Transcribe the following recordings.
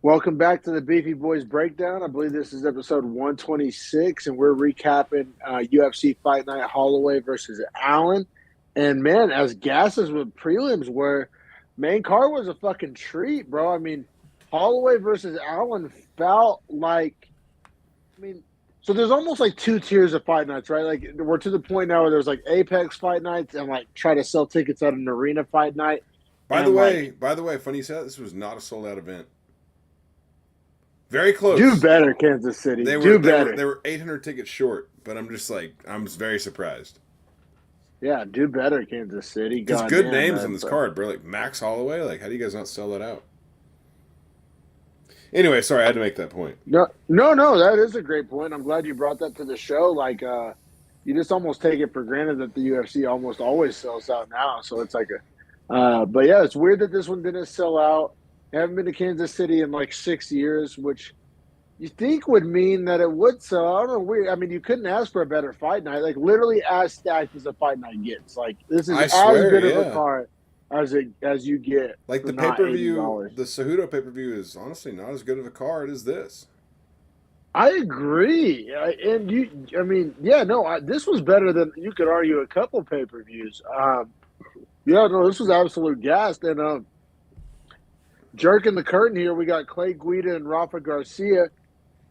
Welcome back to the Beefy Boys breakdown. I believe this is episode 126, and we're recapping UFC Fight Night Holloway versus Allen. And man, as gases with prelims were, main card was a fucking treat, bro. I mean, Holloway versus Allen felt like, so there's almost like two tiers of fight nights, right? Like we're to the point now where there's like Apex fight nights and like try to sell tickets at an arena fight night. By the way, funny you said that, this was not a sold out event. Very close. Do better, Kansas City. They were 800 tickets short, but I'm very surprised. Yeah, do better, Kansas City. There's good names in this card, bro. Like Max Holloway. Like, how do you guys not sell that out? Anyway, sorry, I had to make that point. No, that is a great point. I'm glad you brought that to the show. Like, you just almost take it for granted that the UFC almost always sells out now. So it's like but yeah, it's weird that this one didn't sell out. I haven't been to Kansas City in like 6 years, which you think would mean that it would sell. I don't know. Weird. I mean, you couldn't ask for a better fight night. Like literally as stacked as a fight night gets. Like this is as good of a card as you get. Like the pay-per-view, the Cejudo pay-per-view is honestly not as good of a card as this. I agree. This was better than you could argue a couple pay-per-views. This was absolute gas. And jerking the curtain here, we got Clay Guida and Rafa Garcia.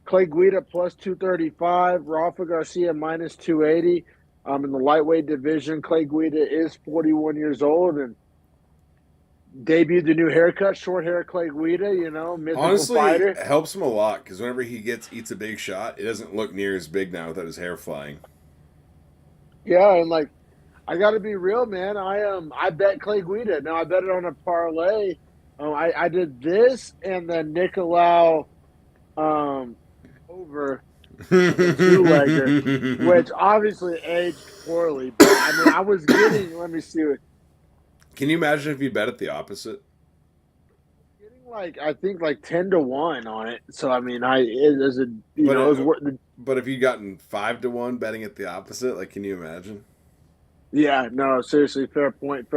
Clay Guida plus 235, Rafa Garcia minus 280. In the lightweight division, Clay Guida is 41 years old and debuted the new haircut, short hair Clay Guida, honestly, fighter. It helps him a lot because whenever he eats a big shot, it doesn't look near as big now without his hair flying. Yeah, and like, I got to be real, man. I bet Clay Guida. Now, I bet it on a parlay. I did this and then Nicolau over the two-legger, which obviously aged poorly. But, I was getting, let me see what. Can you imagine if you bet it the opposite? Getting I think 10-1 on it. So, But if you'd gotten 5-1 betting it the opposite, can you imagine? Yeah, no, seriously, fair point.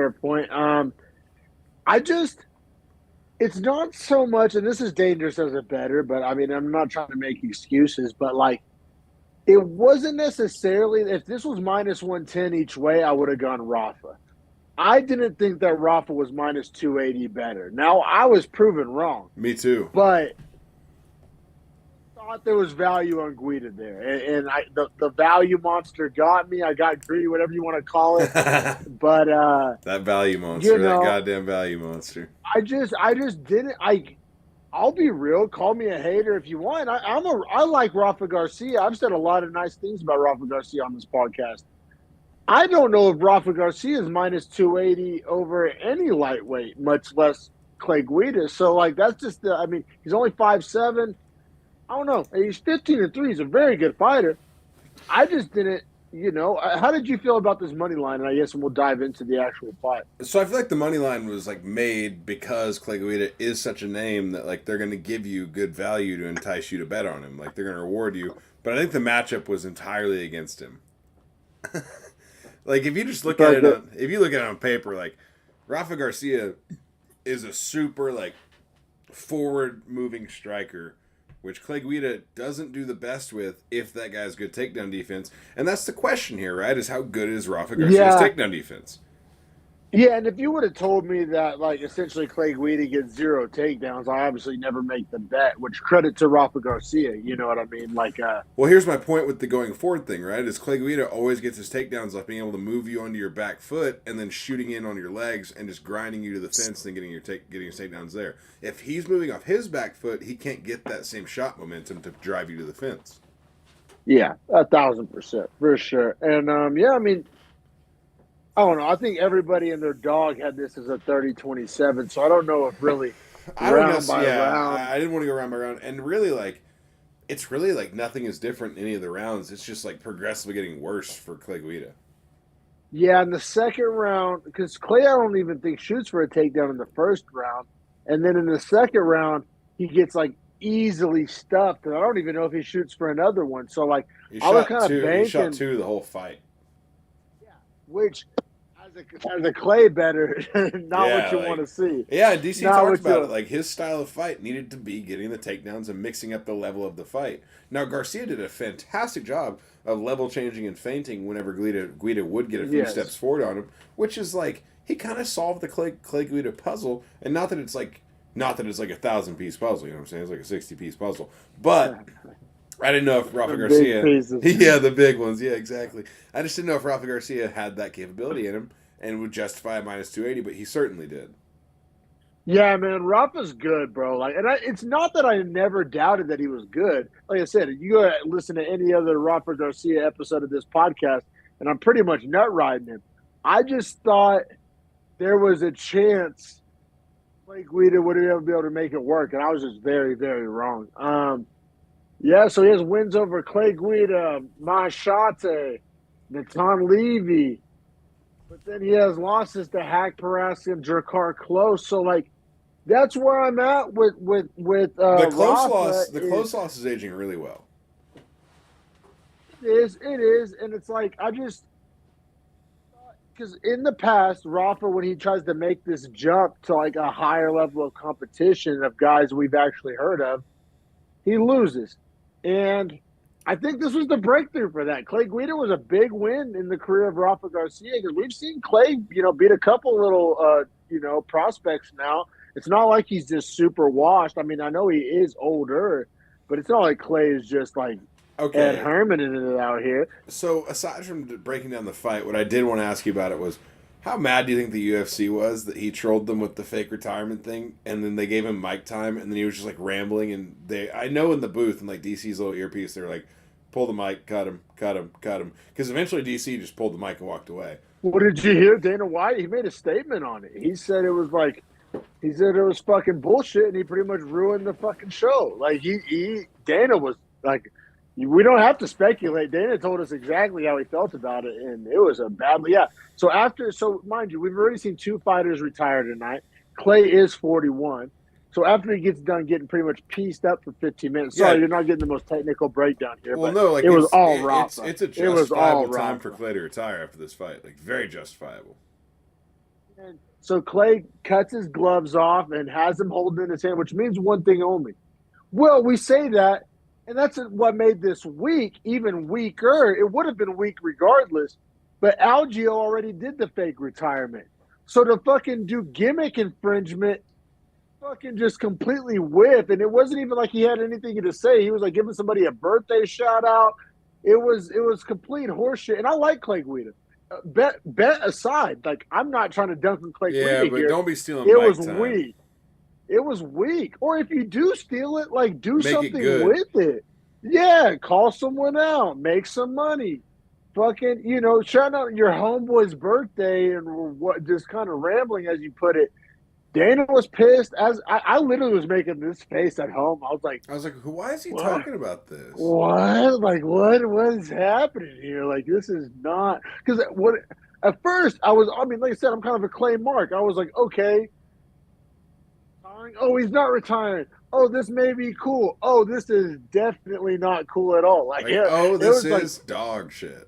It's not so much, and this is dangerous as a bettor, but I'm not trying to make excuses, but it wasn't necessarily, if this was minus 110 each way, I would have gone Rafa. I didn't think that Rafa was minus 280 better. Now, I was proven wrong. Me too. But I thought there was value on Guida there. And the value monster got me. I got greedy, whatever you want to call it. But that value monster, that goddamn value monster. I just didn't. I'll be real. Call me a hater if you want. I like Rafa Garcia. I've said a lot of nice things about Rafa Garcia on this podcast. I don't know if Rafa Garcia is minus 280 over any lightweight, much less Clay Guida. So that's just he's only 5'7". I don't know. He's 15-3. He's a very good fighter. I just didn't. How did you feel about this money line? And I guess we'll dive into the actual fight. So I feel like the money line was made because Clay Guida is such a name that they're going to give you good value to entice you to bet on him. They're going to reward you. But I think the matchup was entirely against him. If you just look at it, if you look at it on paper, Rafa Garcia is a super forward moving striker, which Clay Guida doesn't do the best with if that guy's good takedown defense. And that's the question here, right? Is how good is Rafa Garcia's takedown defense? Yeah, and if you would have told me that, essentially Clay Guida gets 0 takedowns, I obviously never make the bet, which credit to Rafa Garcia, you know what I mean? Well, here's my point with the going forward thing, right? Is Clay Guida always gets his takedowns being able to move you onto your back foot and then shooting in on your legs and just grinding you to the fence and getting his takedowns there. If he's moving off his back foot, he can't get that same shot momentum to drive you to the fence. Yeah, 1,000%, for sure. And, I don't know. I think everybody and their dog had this as a 30-27, so I don't know if really round by round. I didn't want to go round by round. And really, it's really nothing is different in any of the rounds. It's just progressively getting worse for Clay Guida. Yeah, in the second round, because Clay I don't even think shoots for a takedown in the first round. And then in the second round, he gets easily stuffed. And I don't even know if he shoots for another one. So I was kind of banking. He shot 2 the whole fight. Yeah, which as a Clay better, not what Yeah, you like want to see. yeah, DC Not talked what about you. it. Like his style of fight needed to be getting the takedowns and mixing up the level of the fight. Now Garcia did a fantastic job of level changing and feinting whenever Guida would get a few steps Yes. forward on him, which is like he kind of solved the Clay Guida puzzle. And not that it's like 1,000-piece puzzle. You know what I'm saying? It's like a 60-piece puzzle. But I didn't know if Rafa The big Garcia, pieces. yeah, the big ones, yeah, exactly. I just didn't know if Rafa Garcia had that capability in him and would justify a minus 280, but he certainly did. Yeah, man, Rafa's good, bro. Like, and it's not that I never doubted that he was good. Like I said, you go listen to any other Rafa Garcia episode of this podcast, and I'm pretty much nut riding him. I just thought there was a chance Clay Guida would ever be able to make it work, and I was just very, very wrong. Yeah, so he has wins over Clay Guida, Machate, Natan Levy, but then he has losses to Hack Paraski and Drakkar Close. So like that's where I'm at with The close Rafa. loss, the close loss is aging really well. It is, and it's like I just because in the past, Rafa, when he tries to make this jump to like a higher level of competition of guys we've actually heard of, he loses. And I think this was the breakthrough for that. Clay Guida was a big win in the career of Rafa Garcia because we've seen Clay, beat a couple little, prospects now. It's not like he's just super washed. I mean, I know he is older, but it's not like Clay is just like Ed Okay, Herman in it out here. so aside from breaking down the fight, what I did want to ask you about it was how mad do you think the UFC was that he trolled them with the fake retirement thing, and then they gave him mic time, and then he was just like rambling, and I know in the booth and like DC's little earpiece, they were like, pull the mic, cut him, cut him, cut him, because eventually DC just pulled the mic and walked away. What did you hear? Dana White, he made a statement on it. He said it was fucking bullshit, and he pretty much ruined the fucking show. Like Dana was like, we don't have to speculate. Dana told us exactly how he felt about it, and it was a badly. Yeah. So mind you, we've already seen 2 fighters retire tonight. Clay is 41. So after he gets done getting pretty much pieced up for 15 minutes, sorry, you're not getting the most technical breakdown here. Well, but no, like it was all Rafa. It's a it was all justifiable time Rafa. for Clay to retire after this fight, like very justifiable. And so Clay cuts his gloves off and has them holding in his hand, which means one thing only. Well, we say that, and that's what made this week even weaker. It would have been weak regardless, but Algio already did the fake retirement. So to fucking do gimmick infringement, fucking just completely whiff, and it wasn't even like he had anything to say. He was like giving somebody a birthday shout out. It was complete horseshit, and I like Clay Guida. Bet aside, like I'm not trying to dunk on Clay Guida Yeah, but here. don't be stealing It mic was time. weak. It was weak. Or if you do steal it, like do Make it something good. with it. Yeah, call someone out, make some money. Fucking, shout out your homeboy's birthday and what just kind of rambling as you put it. Dana was pissed. As I literally was making this face at home. I was like, Why is he What? talking about this? what? Like, what is happening here? Like, this is not because at first like I said, I'm kind of a Clay mark. I was like, okay. Oh, he's not retiring. Oh, this may be cool. Oh, this is definitely not cool at all. Like, yeah, this is dog shit.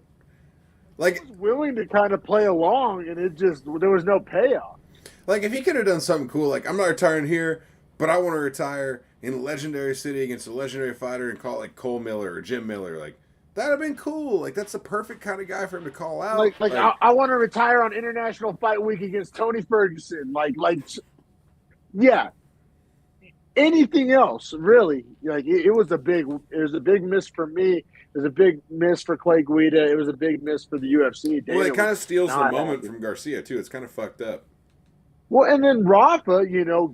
Like, I was willing to kind of play along, and there was no payoff. like if he could have done something cool, like I'm not retiring here, but I want to retire in a legendary city against a legendary fighter and call it like Cole Miller or Jim Miller, like that'd have been cool. Like that's the perfect kind of guy for him to call out. I want to retire on International Fight Week against Tony Ferguson. Yeah. Anything else, really? Like it was a big miss for me. It was a big miss for Clay Guida. It was a big miss for the UFC. Well, it kind of steals the not moment happy. from Garcia too. It's kind of fucked up. Well, and then Rafa,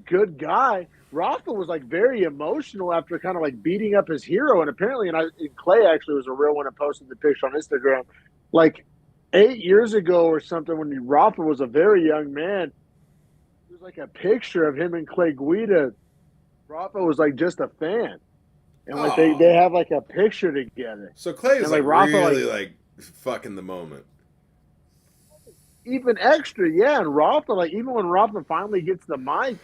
good guy. Rafa was like very emotional after kind of like beating up his hero, and apparently, and Clay actually was a real one and posted the picture on Instagram, like 8 years ago or something when Rafa was a very young man. There's like a picture of him and Clay Guida. Rafa was like just a fan, and like they have like a picture together. So Clay is like like Rafa, really like fucking the moment. Even extra, yeah. And Rafa, like even when Rafa finally gets the mic,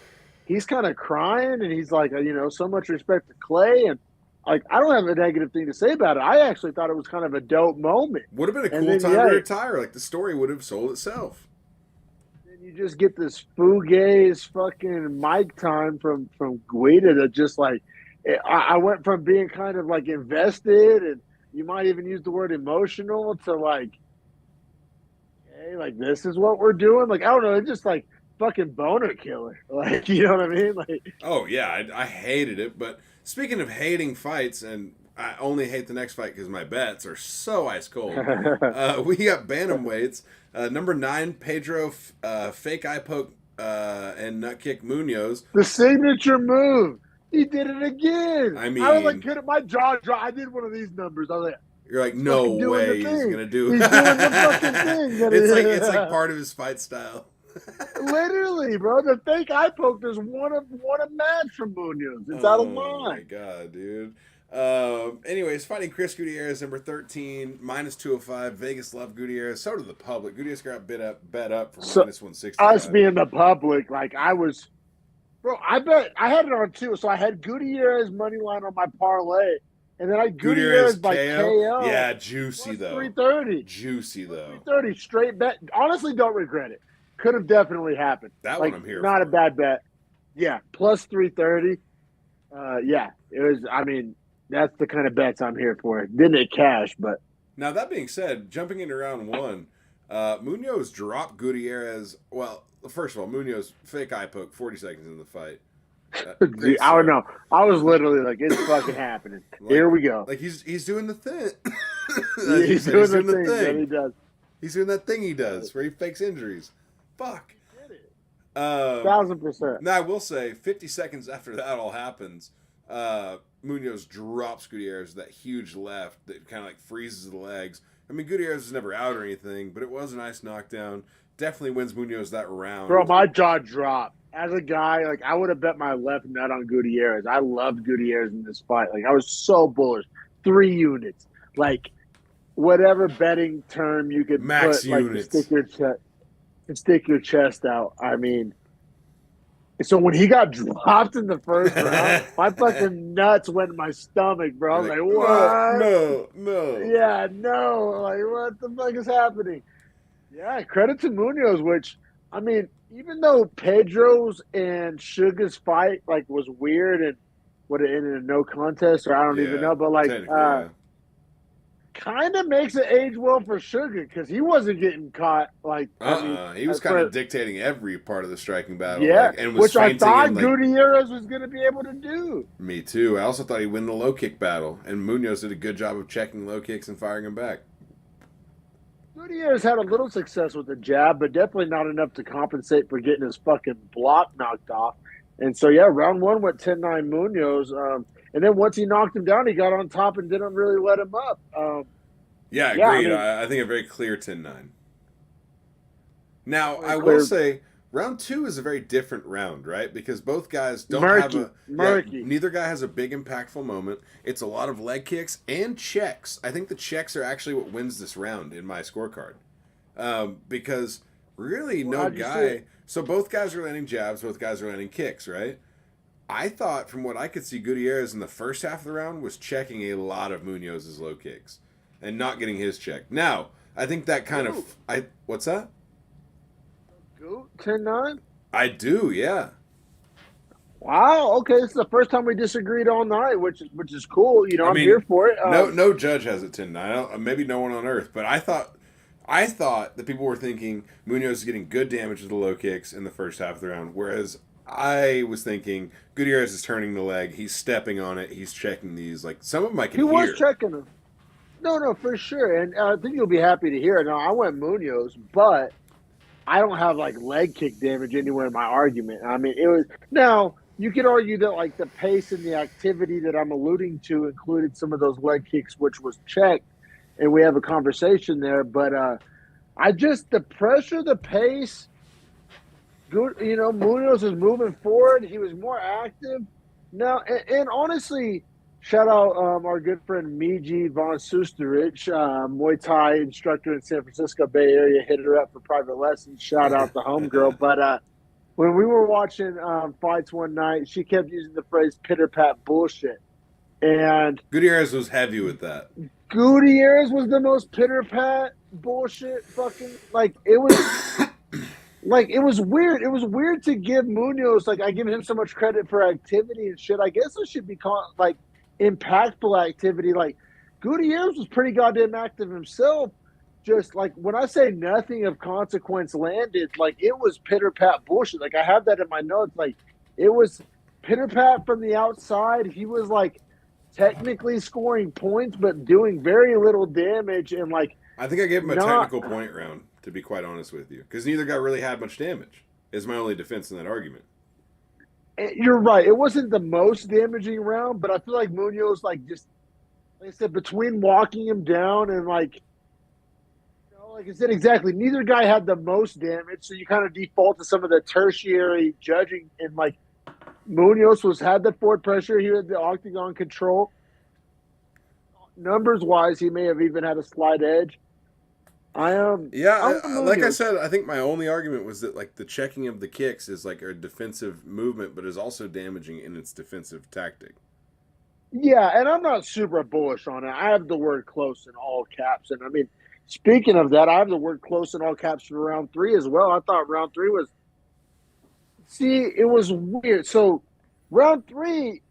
he's kind of crying, and he's like, so much respect to Clay, and like I don't have a negative thing to say about it. I actually thought it was kind of a dope moment. Would have been a And cool then, time to retire. Like the story would have sold itself. you just get this fugaze fucking mic time from Guida that just like I went from being kind of like invested, and you might even use the word emotional, to like, hey, like this is what we're doing. Like I don't know, it's just like fucking boner killer. Like you know what I mean? Like Oh yeah, I hated it. But speaking of hating fights, and I only hate the next fight because my bets are so ice cold. We got bantamweights. Number 9, Pedro, fake eye poke and nut kick Munhoz. the signature move. He did it again. I mean, I was like, couldn't my jaw drop? I did one of these numbers. I was like, you're like, no way he's gonna do it. He's doing the fucking thing. It's like part of his fight style. Literally, bro. The fake eye poke is one of match from Munhoz. It's out of line. Oh my god, dude. Anyways, fighting Chris Gutierrez, number 13, -205. Vegas loved Gutierrez. So did the public. Gutierrez got bet up for -160. Us being the public, like I was, bro. I bet I had it on too. So I had Gutierrez money line on my parlay, and then I had Gutierrez by KO. Yeah, juicy though. 330. Juicy though. 330 straight bet. Honestly, don't regret it. Could have definitely happened. That like, one I'm here not for. A bad bet. Yeah, plus 330. Yeah, it was. I mean, that's the kind of bets I'm here for. Didn't it cash, but. Now, that being said, jumping into round 1, Munhoz dropped Gutierrez. Well, first of all, Munhoz, fake eye poke, 40 seconds in the fight. I don't know. I was literally like, it's fucking happening. Like, here we go. Like, he's doing the thing. he's doing the thing that he does. He's doing that thing he does where he fakes injuries. Fuck. 1,000%. Now, I will say, 50 seconds after that all happens, Munhoz drops Gutierrez that huge left that kind of like freezes the legs. I mean, Gutierrez was never out or anything, but it was a nice knockdown. Definitely wins Munhoz that round. Bro, my jaw dropped. As a guy, like I would have bet my left nut on Gutierrez. I loved Gutierrez in this fight. Like I was so bullish. 3 units. Like whatever betting term you could Max put, like to stick your chest out. I mean, so when he got dropped in the first round, my fucking nuts went in my stomach, bro. I was like, what? No. Yeah, no. Like, what the fuck is happening? Yeah, credit to Munhoz, which, I mean, even though Pedro's and Sugar's fight, like, was weird and would have ended in no contest, or I don't even know, but, like, kind of makes it age well for Sugar because he wasn't getting caught. Like, he was kind of dictating every part of the striking battle. Yeah, like, and was which I thought like, Gutierrez was going to be able to do. Me too. I also thought he'd win the low kick battle, and Munhoz did a good job of checking low kicks and firing them back. Gutierrez had a little success with the jab, but definitely not enough to compensate for getting his fucking block knocked off. And so, yeah, round 1 went 10-9 Munhoz. And then once he knocked him down, he got on top and didn't really let him up. Yeah, agreed. I think a very clear 10-9. Now, I will say, round 2 is a very different round, right? Because both guys don't have a... Murky. Yeah, neither guy has a big, impactful moment. It's a lot of leg kicks and checks. I think the checks are actually what wins this round in my scorecard. Because really no guy... So both guys are landing jabs, both guys are landing kicks, right? I thought, from what I could see, Gutierrez in the first half of the round was checking a lot of Munhoz's low kicks and not getting his check. Now, I think that kind of... What's that? 10-9? I do, yeah. Wow. Okay, this is the first time we disagreed all night, which is cool. You know, I'm here for it. No judge has it 10-9. Maybe no one on earth, but I thought that people were thinking Munhoz is getting good damage with the low kicks in the first half of the round, whereas I was thinking Gutierrez is turning the leg, he's stepping on it, he's checking these. Like some of them I can hear. He was checking them. No, for sure, and I think you'll be happy to hear it. Now I went Munhoz, but I don't have like leg kick damage anywhere in my argument. I mean, it was now. You could argue that like the pace and the activity that I'm alluding to included some of those leg kicks, which was checked, and we have a conversation there. But the pressure, the pace, good. You know, Munhoz was moving forward. He was more active. Now, and honestly, shout out our good friend Miji von Susterich, Muay Thai instructor in San Francisco Bay Area. Hit her up for private lessons. Shout out the homegirl. But when we were watching fights one night, she kept using the phrase pitter-pat bullshit. And Gutierrez was heavy with that. Gutierrez was the most pitter-pat bullshit fucking, like, it was, like it was weird. It was weird to give Munoz like I give him so much credit for activity and shit. I guess it should be called like impactful activity. Like Gutierrez was pretty goddamn active himself. Just like when I say nothing of consequence landed, like it was pitter pat bullshit. Like I have that in my notes. Like it was pitter pat from the outside. He was like technically scoring points, but doing very little damage and like I think I gave him a not. technical point round, to be quite honest with you, because neither guy really had much damage. Is my only defense in that argument. You're right. It wasn't the most damaging round, but I feel like Munoz, like just like I said, between walking him down and like I said, exactly. Neither guy had the most damage, so you kind of default to some of the tertiary judging. And like Munoz had the forward pressure, he had the octagon control. Numbers wise, he may have even had a slight edge. Yeah, I'm like I Munoz. said, I think my only argument was that like the checking of the kicks is like a defensive movement, but is also damaging in its defensive tactic. Yeah, and I'm not super bullish on it. I have the word close in all caps. And I mean, speaking of that, I have the word close in all caps for round three as well. I thought round three was, see, it was weird. So, round three,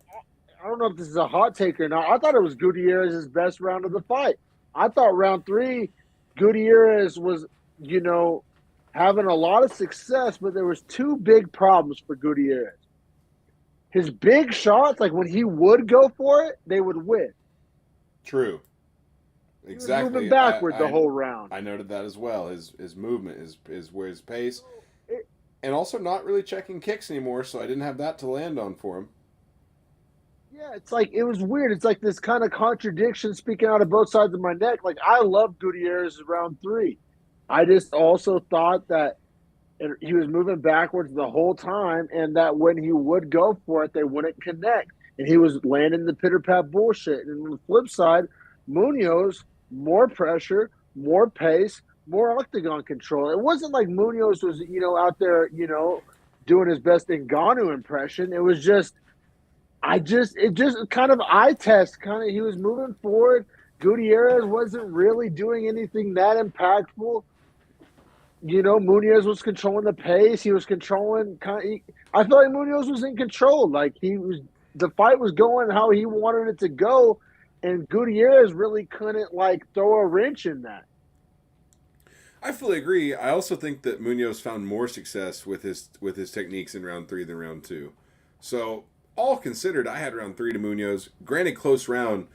I don't know if this is a hot take or not. I thought it was Gutierrez's best round of the fight. I thought round three, Gutierrez was, you know, having a lot of success, but there was two big problems for Gutierrez. His big shots, like when he would go for it, they would win. True. He was moving Exactly. backward the whole round. I noted that as well. His movement is where his pace, It, and also not really checking kicks anymore. So I didn't have that to land on for him. yeah, it's like it was weird. It's like this kind of contradiction speaking out of both sides of my neck. Like I love Gutierrez round three. I just also thought that he was moving backwards the whole time, and that when he would go for it, they wouldn't connect, and he was landing the pitter pat bullshit. And on the flip side, Munoz more pressure, more pace, more octagon control. It wasn't like Munoz was out there doing his best Ngannou impression. It was just it just kind of eye test. Kind of he was moving forward. Gutierrez wasn't really doing anything that impactful. Munoz was controlling the pace. He was controlling. I feel like Munoz was in control. Like the fight was going how he wanted it to go, and Gutierrez really couldn't like throw a wrench in that. I fully agree. I also think that Munoz found more success with his techniques in round three than round two. So all considered, I had round three to Munoz. Granted, close round,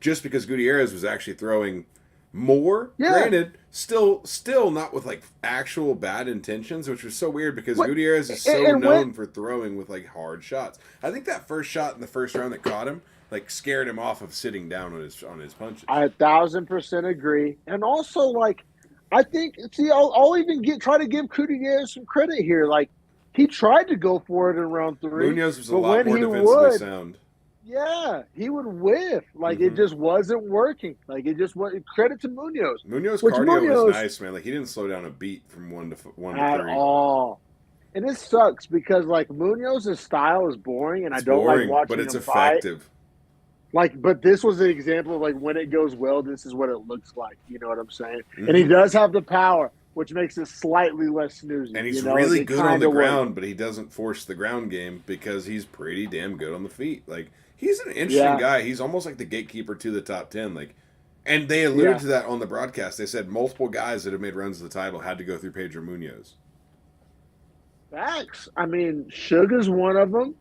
just because Gutierrez was actually throwing more. Yeah. Granted, still not with like actual bad intentions, which was so weird because Gutierrez is so known for throwing with like hard shots. I think that first shot in the first round that caught him like scared him off of sitting down on his punches. I 1,000% agree, and also like I think I'll even try to give Gutierrez some credit here. Like he tried to go for it in round three. Munoz was a lot more defensively sound. Yeah, he would whiff. Like it just wasn't working. Like it just was credit to Munoz. Munoz cardio was nice, man. Like he didn't slow down a beat from one to three at all. And it sucks because like Munoz's style is boring, and I don't like watching but it's him effective. Fight. Like, but this was an example of like when it goes well, this is what it looks like. You know what I'm saying? And he does have the power, which makes it slightly less snoozy. And he's really good on the ground, but he doesn't force the ground game because he's pretty damn good on the feet. Like he's an interesting guy. He's almost like the gatekeeper to the top 10. Like, and they alluded to that on the broadcast. They said multiple guys that have made runs to the title had to go through Pedro Munhoz. Facts. I mean, Sugar's one of them.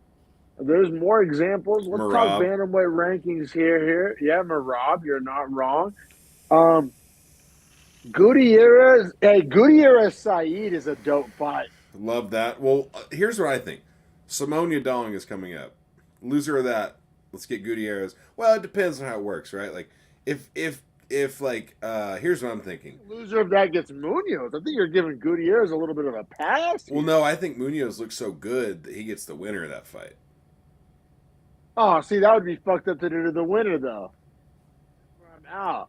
There's more examples. Let's talk bantamweight rankings here. Yeah, Marab, you're not wrong. Gutierrez Saeed is a dope fight. Love that. Well, here's what I think. Simone Yadong is coming up. Loser of that, let's get Gutierrez. Well, it depends on how it works, right? Like, if here's what I'm thinking. Loser of that gets Munoz. I think you're giving Gutierrez a little bit of a pass here. Well, no, I think Munoz looks so good that he gets the winner of that fight. Oh, see, that would be fucked up to do the winner, though. I'm out.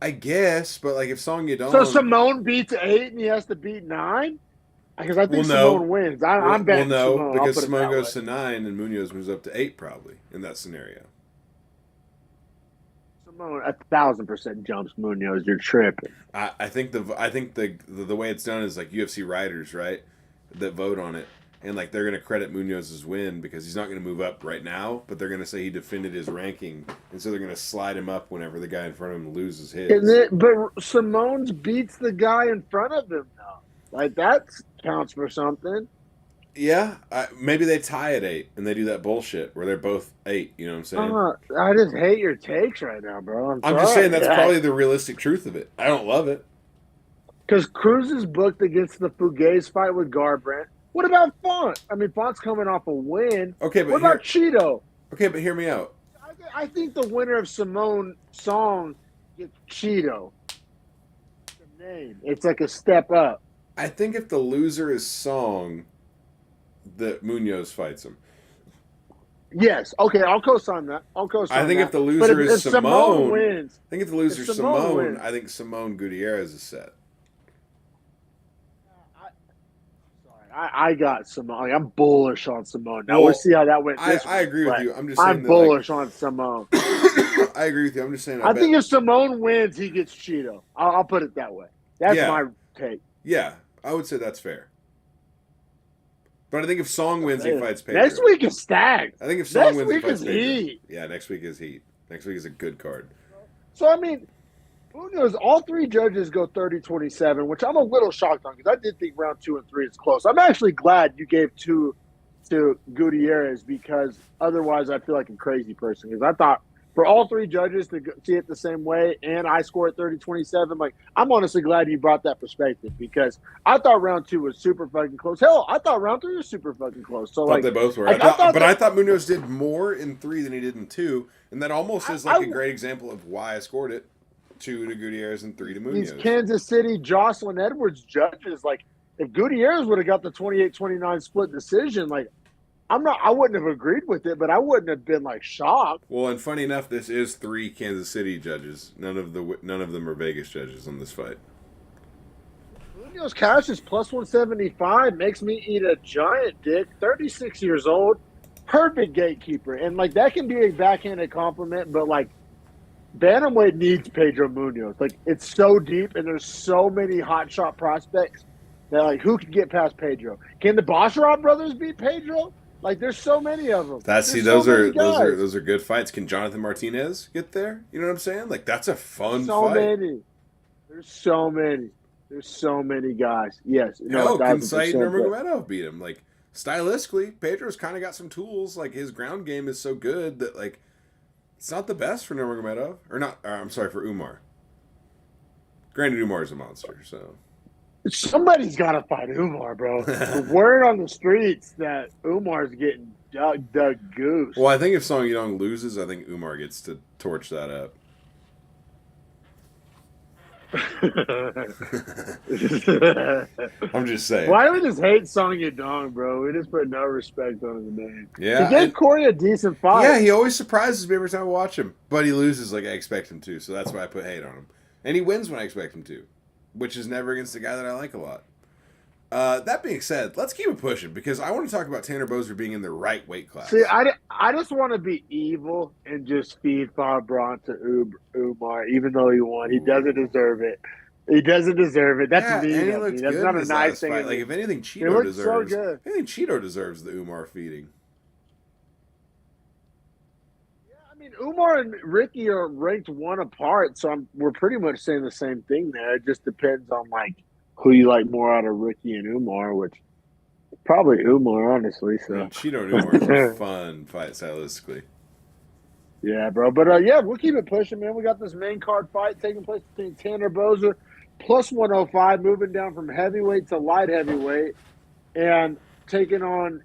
I guess, but like if Song Yadong... So Simone beats 8 and he has to beat 9? Because I think Simone wins. I'm betting Simone. Well, no, because Simone goes to 9 and Munoz moves up to 8 probably in that scenario. Simone 1,000% jumps Munoz. You're tripping. I think the way it's done is like UFC writers, right? that vote on it. And, like, they're going to credit Munhoz's win because he's not going to move up right now, but they're going to say he defended his ranking. And so they're going to slide him up whenever the guy in front of him loses his. But Simone's beats the guy in front of him now. Like, that counts for something. Yeah, maybe they tie at 8 and they do that bullshit where they're both 8. You know what I'm saying? I just hate your takes right now, bro. I'm just saying that's probably the realistic truth of it. I don't love it. Because Cruz is booked against the Fugues fight with Garbrandt. What about Font? I mean, Font's coming off a win. Okay, but what about Cheeto? Okay, but hear me out. I think the winner of Simone Song gets Cheeto. The name. It's like a step up. I think if the loser is Song, that Munhoz fights him. Yes. Okay, I'll co-sign that. I think if the loser is Simone wins. I think if the loser is Simone, I think Simone Gutierrez is set. I got Simone. I'm bullish on Simone. Now we'll see how that went. I agree with you. I'm just saying I'm bullish on Simone. I agree with you. I'm just saying. I think if Simone wins, he gets Cheeto. I'll put it that way. That's my take. Yeah, I would say that's fair. But I think if Song wins, he fights Pedro. Next week is stacked. I think if Song wins, he fights is Pedro. heat. Yeah, next week is heat. Next week is a good card. So, I mean, who knows? All 3 judges go 30-27, which I'm a little shocked on because I did think round 2 and 3 is close. I'm actually glad you gave 2 to Gutierrez because otherwise I feel like a crazy person because I thought for all 3 judges to see it the same way and I score at 30-27, like, I'm honestly glad you brought that perspective because I thought round 2 was super fucking close. Hell, I thought round 3 was super fucking close. So, they both were. I thought Munhoz did more in 3 than he did in 2, and that almost is like a great example of why I scored it. 2 to Gutierrez and 3 to Munhoz. These Kansas City Jocelyn Edwards judges, like, if Gutierrez would have got the 28-29 split decision, like, I wouldn't have agreed with it, but I wouldn't have been like shocked. Well, and funny enough, this is 3 Kansas City judges. None of them are Vegas judges on this fight. Munhoz cash is plus 175, makes me eat a giant dick. 36 years old, perfect gatekeeper, and like that can be a backhanded compliment, but like bantamweight needs Pedro Munhoz. Like it's so deep, and there's so many hotshot prospects that like who can get past Pedro? Can the Bosharov brothers beat Pedro? Like, there's so many of them. Those are good fights. Can Jonathan Martinez get there? You know what I'm saying? Like, that's a fun fight. There's so many guys. Yes. No, can Said Nurmagomedov beat him? Like, stylistically, Pedro's kind of got some tools. Like, his ground game is so good that, like, it's not the best for Nurmagomedov. For Umar. Granted, Umar's a monster, so... Somebody's got to fight Umar, bro. The word on the streets that Umar's getting dug goose. Well, I think if Song Yadong loses, I think Umar gets to torch that up. I'm just saying. Why do we just hate Song Yadong, bro? We just put no respect on his name. Yeah. He gave Corey a decent fight. Yeah, he always surprises me every time I watch him. But he loses like I expect him to, so that's why I put hate on him. And he wins when I expect him to. Which is never against a guy that I like a lot. That being said, let's keep it pushing because I want to talk about Tanner Boser being in the right weight class. See, I just want to be evil and just feed Bob Braun to Umar, even though he won. He doesn't deserve it. He doesn't deserve it. That's mean. That's not a nice thing. Like if anything, Cheeto deserves. So I think Cheeto deserves the Umar feeding. I mean, Umar and Ricky are ranked 1 apart, so we're pretty much saying the same thing there. It just depends on like who you like more out of Ricky and Umar, which probably Umar, honestly. So Cheeto and Umar is a fun fight stylistically. Yeah, bro. But we'll keep it pushing, man. We got this main card fight taking place between Tanner Boser plus 105, moving down from heavyweight to light heavyweight, and taking on.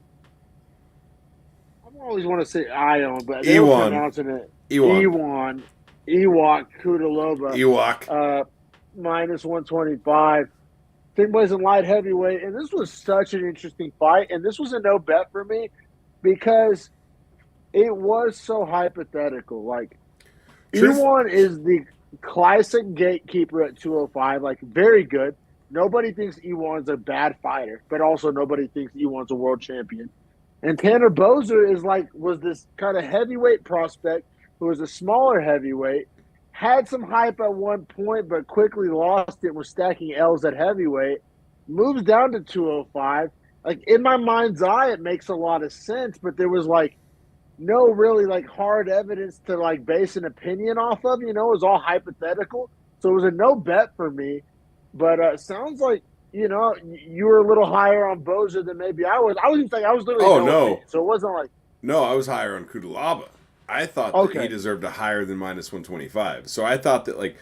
I always want to say Ion, but they're pronouncing it Ewok Kudalova. Ewok. Minus 125. Taking place in light heavyweight. And this was such an interesting fight. And this was a no bet for me because it was so hypothetical. Like, Ewok is the classic gatekeeper at 205. Like, very good. Nobody thinks Ewok's a bad fighter, but also nobody thinks Ewok's a world champion. And Tanner Boser was this kind of heavyweight prospect who was a smaller heavyweight, had some hype at one point, but quickly lost it, was stacking L's at heavyweight, moves down to 205, like in my mind's eye, it makes a lot of sense, but there was like no really like hard evidence to like base an opinion off of. You know, it was all hypothetical, so it was a no bet for me. But sounds like you were a little higher on Boza than maybe I was. I was like I was literally opinion, so it wasn't like no, I was higher on Kudalaba. I thought that he deserved a higher than minus 125. So I thought that like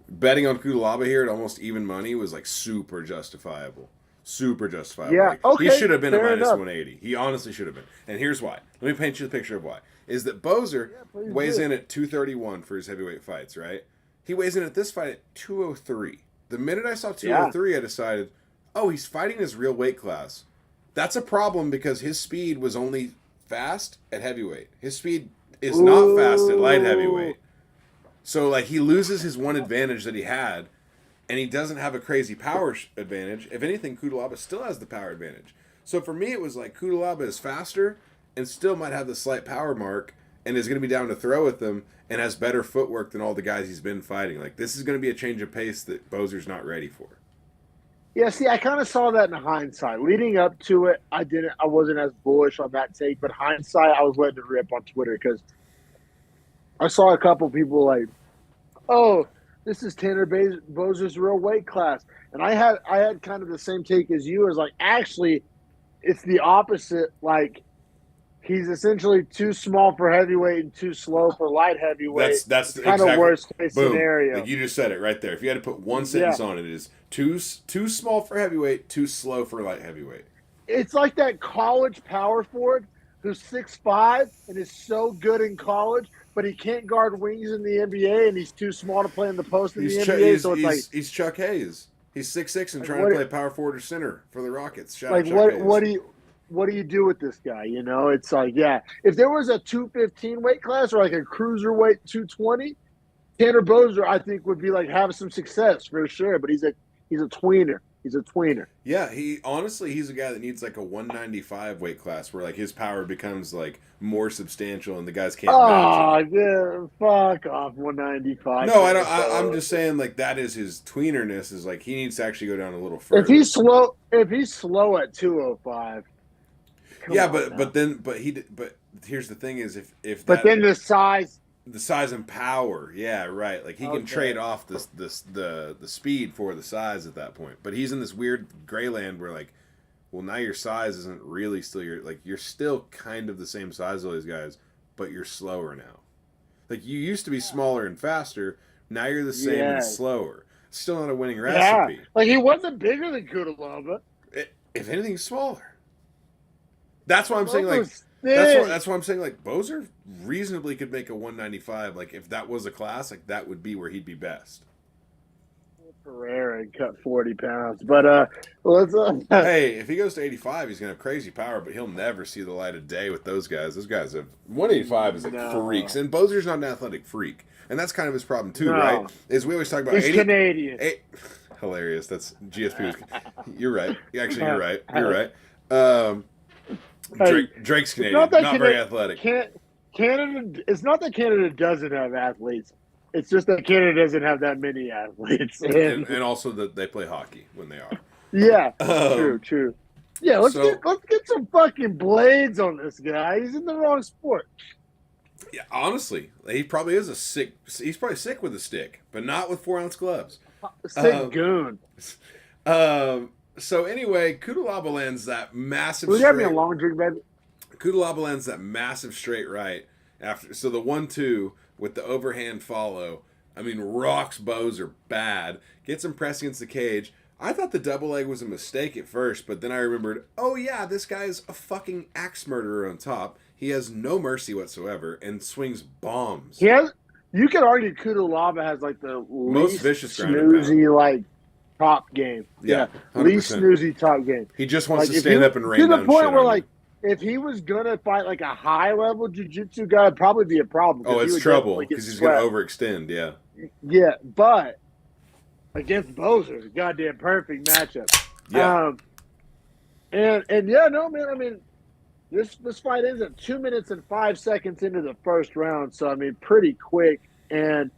betting on Kudalaba here at almost even money was like super justifiable. Super justifiable. Yeah, like, he should have been at minus 180. He honestly should have been. And here's why. Let me paint you the picture of why. Is that Bozer weighs in at 231 for his heavyweight fights, right? He weighs in at this fight at 203. The minute I saw 203, I decided, oh, he's fighting his real weight class. That's a problem because his speed was only fast at heavyweight. His speed is not fast at light heavyweight. So, like, he loses his one advantage that he had, and he doesn't have a crazy power advantage. If anything, Kudalaba still has the power advantage. So, for me, it was like Kudalaba is faster and still might have the slight power mark and is going to be down to throw with them and has better footwork than all the guys he's been fighting. Like, this is going to be a change of pace that Bozer's not ready for. Yeah, see, I kind of saw that in hindsight. Leading up to it, I wasn't as bullish on that take, but hindsight, I was letting it rip on Twitter because I saw a couple people like, oh, this is Tanner Bozer's real weight class. And I had kind of the same take as you, as like, actually, it's the opposite. Like, he's essentially too small for heavyweight and too slow for light heavyweight. That's kind of worst case scenario. Like you just said it right there. If you had to put one sentence on it, it is too small for heavyweight, too slow for light heavyweight. It's like that college power forward who's 6'5" and is so good in college, but he can't guard wings in the NBA, and he's too small to play in the post in the NBA. So it's like he's Chuck Hayes. He's 6'6" and trying to play power forward or center for the Rockets. What do you do with this guy? You know, it's like, yeah, if there was a 215 weight class or like a cruiserweight 220, Tanner Bozer, I think, would be like have some success for sure. But he's a tweener. He's a tweener. Yeah, he's a guy that needs like a 195 weight class where like his power becomes like more substantial and the guys can't match him. Yeah, fuck off 195. No, I don't. I'm just saying like that is his tweenerness. Is like he needs to actually go down a little further. If he's slow at 205. But here's the thing is then the size and power, yeah, right. Like he can trade off the speed for the size at that point. But he's in this weird gray land where like, well, now your size isn't really still you're still kind of the same size as all these guys, but you're slower now. Like you used to be smaller and faster, now you're the same and slower. Still not a winning recipe. Yeah, like he wasn't bigger than Kudalaba. If anything, smaller. That's why I'm saying like that's why I'm saying like Bozer reasonably could make a 195. Like if that was a class, like that would be where he'd be best. Pereira and cut 40 pounds, but let's. Hey, if he goes to 85, he's gonna have crazy power, but he'll never see the light of day with those guys. Those guys have 185 is like freaks, and Bozer's not an athletic freak, and that's kind of his problem too, right? Is we always talk about he's Canadian. Hilarious. That's GSP. You're right. Actually, you're right. You're right. Drake's Canadian, not very athletic. Canada. It's not that Canada doesn't have athletes. It's just that Canada doesn't have that many athletes, and also that they play hockey when they are. Yeah, true. Yeah, let's get some fucking blades on this guy. He's in the wrong sport. Yeah, honestly, he probably is he's probably sick with a stick, but not with 4-ounce gloves. Sick goon. So anyway, Kudalaba lands that massive. Would you have me a long drink, baby? Kudalaba lands that massive straight right after. So the 1-2 with the overhand follow. I mean, rocks Bozer bad. Gets him pressed against the cage. I thought the double leg was a mistake at first, but then I remembered, oh yeah, this guy is a fucking axe murderer on top. He has no mercy whatsoever and swings bombs. You could argue Kudalaba has like the most vicious snoozy like top game. Yeah, 100%. Least snoozy top game. He just wants to stand up and rain down shit. To the point where like if he was gonna fight like a high level jiu-jitsu guy, it'd probably be a problem. Oh, it's trouble because he's gonna overextend. Yeah. Yeah, but against Bozer, goddamn perfect matchup. Yeah. And yeah, no man. I mean, this fight ends at 2 minutes and 5 seconds into the first round, so I mean, pretty quick. And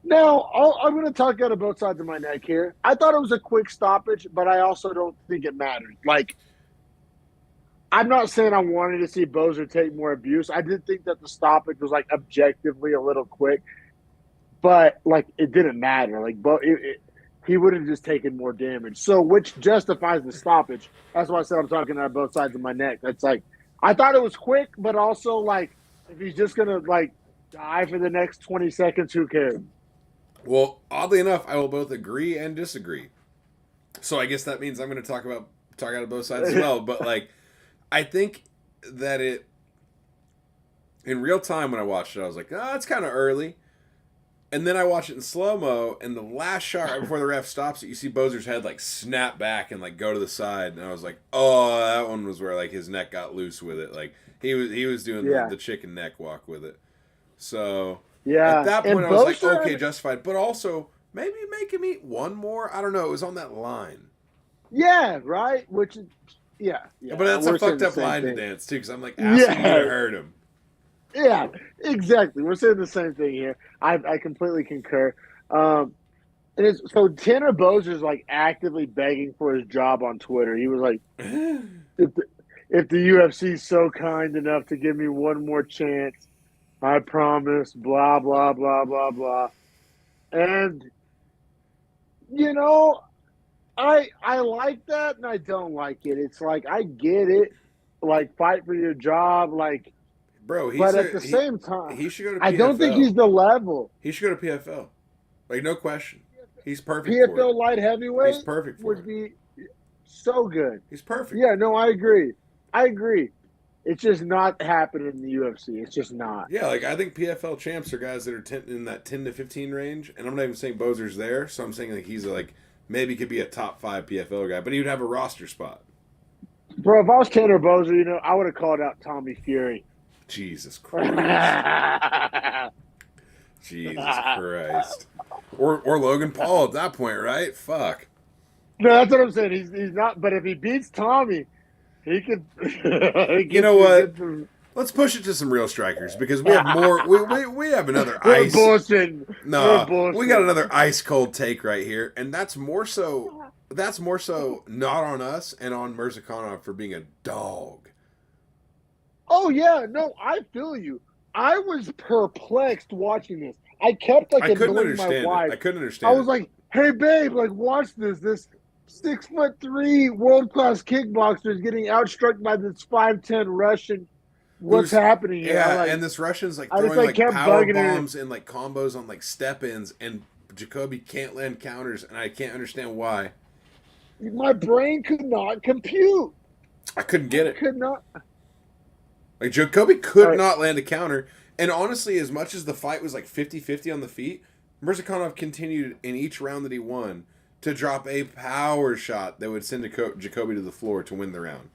now I'm going to talk out of both sides of my neck here. I thought it was a quick stoppage, but I also don't think it mattered. Like, I'm not saying I wanted to see Bozer take more abuse. I did think that the stoppage was like objectively a little quick, but like it didn't matter. Like, he would have just taken more damage. So, which justifies the stoppage. That's why I said I'm talking out both sides of my neck. That's like I thought it was quick, but also like if he's just gonna like die for the next 20 seconds, who cares? Well, oddly enough, I will both agree and disagree. So I guess that means I'm going to talk out of both sides as well. But like, I think that it in real time when I watched it, I was like, oh, it's kind of early. And then I watch it in slow mo, and the last shot right before the ref stops it, you see Bozer's head like snap back and like go to the side, and I was like, oh, that one was where like his neck got loose with it. Like he was doing Yeah. the chicken neck walk with it. So Yeah. at that And point, I was like, Bozer, okay, justified. But also maybe make him eat one more. I don't know. It was on that line. yeah, right. Which is, yeah. But that's we're a saying fucked the up same line to thing. dance too, because I'm like asking you to hurt him. Yeah, exactly. We're saying the same thing here. I completely concur. And it's so Tanner Bozer's like actively begging for his job on Twitter. He was like, if the UFC's so kind enough to give me one more chance, I promise, blah, blah, blah, blah, blah. And, you know, I like that and I don't like it. It's like, I get it. Like, fight for your job. Like, Bro, but at the same time, he should go to I don't think PFL. he's the level. He should go to PFL. Like, no question. He's perfect for PFL it. light heavyweight He's perfect for would it. be so good. He's perfect. Yeah, no, I agree. It's just not happening in the UFC. It's just not. Yeah, like, I think PFL champs are guys that are in that 10 to 15 range, and I'm not even saying Bozer's there, so I'm saying like he's like maybe could be a top 5 PFL guy, but he would have a roster spot. Bro, if I was Tanner Bozer, I would have called out Tommy Fury. Jesus Christ. Jesus Christ. Or Logan Paul at that point, right? Fuck. No, that's what I'm saying. He's not. But if he beats Tommy, he could. You know what? Let's push it to some real strikers because we have more. We have another ice. Bullshitting. No, we got another ice cold take right here, and that's more so not on us and on Mirzakhanov for being a dog. Oh yeah, no, I feel you. I was perplexed watching this. I kept like annoying my wife. I couldn't understand. I was like, "Hey babe, like watch this. This 6'3" world class kickboxer is getting outstruck by this 5'10" Russian. What's happening here?" Yeah, like, and this Russian's like I throwing just, like kept power bugging bombs and like combos on like step ins, and Jacoby can't land counters, and I can't understand why. My brain could not compute. I couldn't get it. Could not. Like, Jacoby could not land a counter. And honestly, as much as the fight was like 50-50 on the feet, Mirzakhanov continued in each round that he won to drop a power shot that would send Jacoby to the floor to win the round.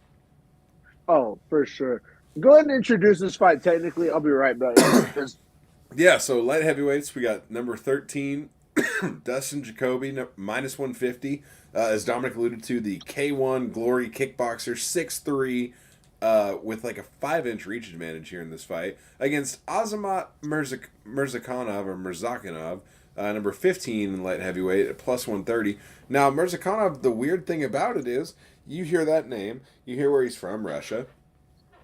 Oh, for sure. Go ahead and introduce this fight technically. I'll be right back. Yeah, so light heavyweights, we got number 13, Dustin Jacoby, minus 150. As Dominic alluded to, the K1 Glory kickboxer, 6'3", with like a 5-inch reach advantage here in this fight against Azamat Mirzakhanov, number 15 in light heavyweight at plus 130. Now, Mirzakhanov, the weird thing about it is, you hear that name, you hear where he's from, Russia,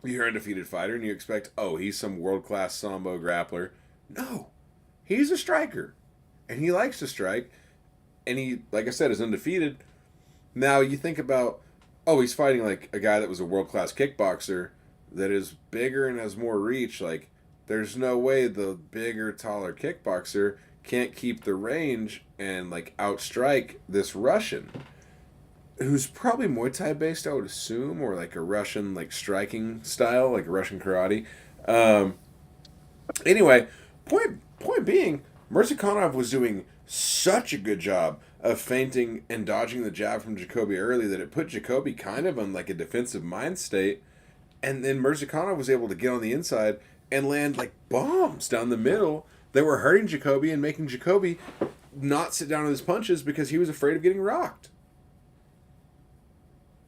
you hear undefeated fighter, and you expect, oh, he's some world-class Sambo grappler. No, he's a striker, and he likes to strike, and he, like I said, is undefeated. Now, you think about, oh, he's fighting like a guy that was a world-class kickboxer that is bigger and has more reach. Like, there's no way the bigger, taller kickboxer can't keep the range and, like, outstrike this Russian, who's probably Muay Thai based, I would assume, or like a Russian, like, striking style, like a Russian karate. Anyway, point being, Mirzakhanov was doing such a good job of feinting and dodging the jab from Jacoby early that it put Jacoby kind of on like a defensive mind state, and then Mirzakhanov was able to get on the inside and land like bombs down the middle that were hurting Jacoby and making Jacoby not sit down on his punches because he was afraid of getting rocked.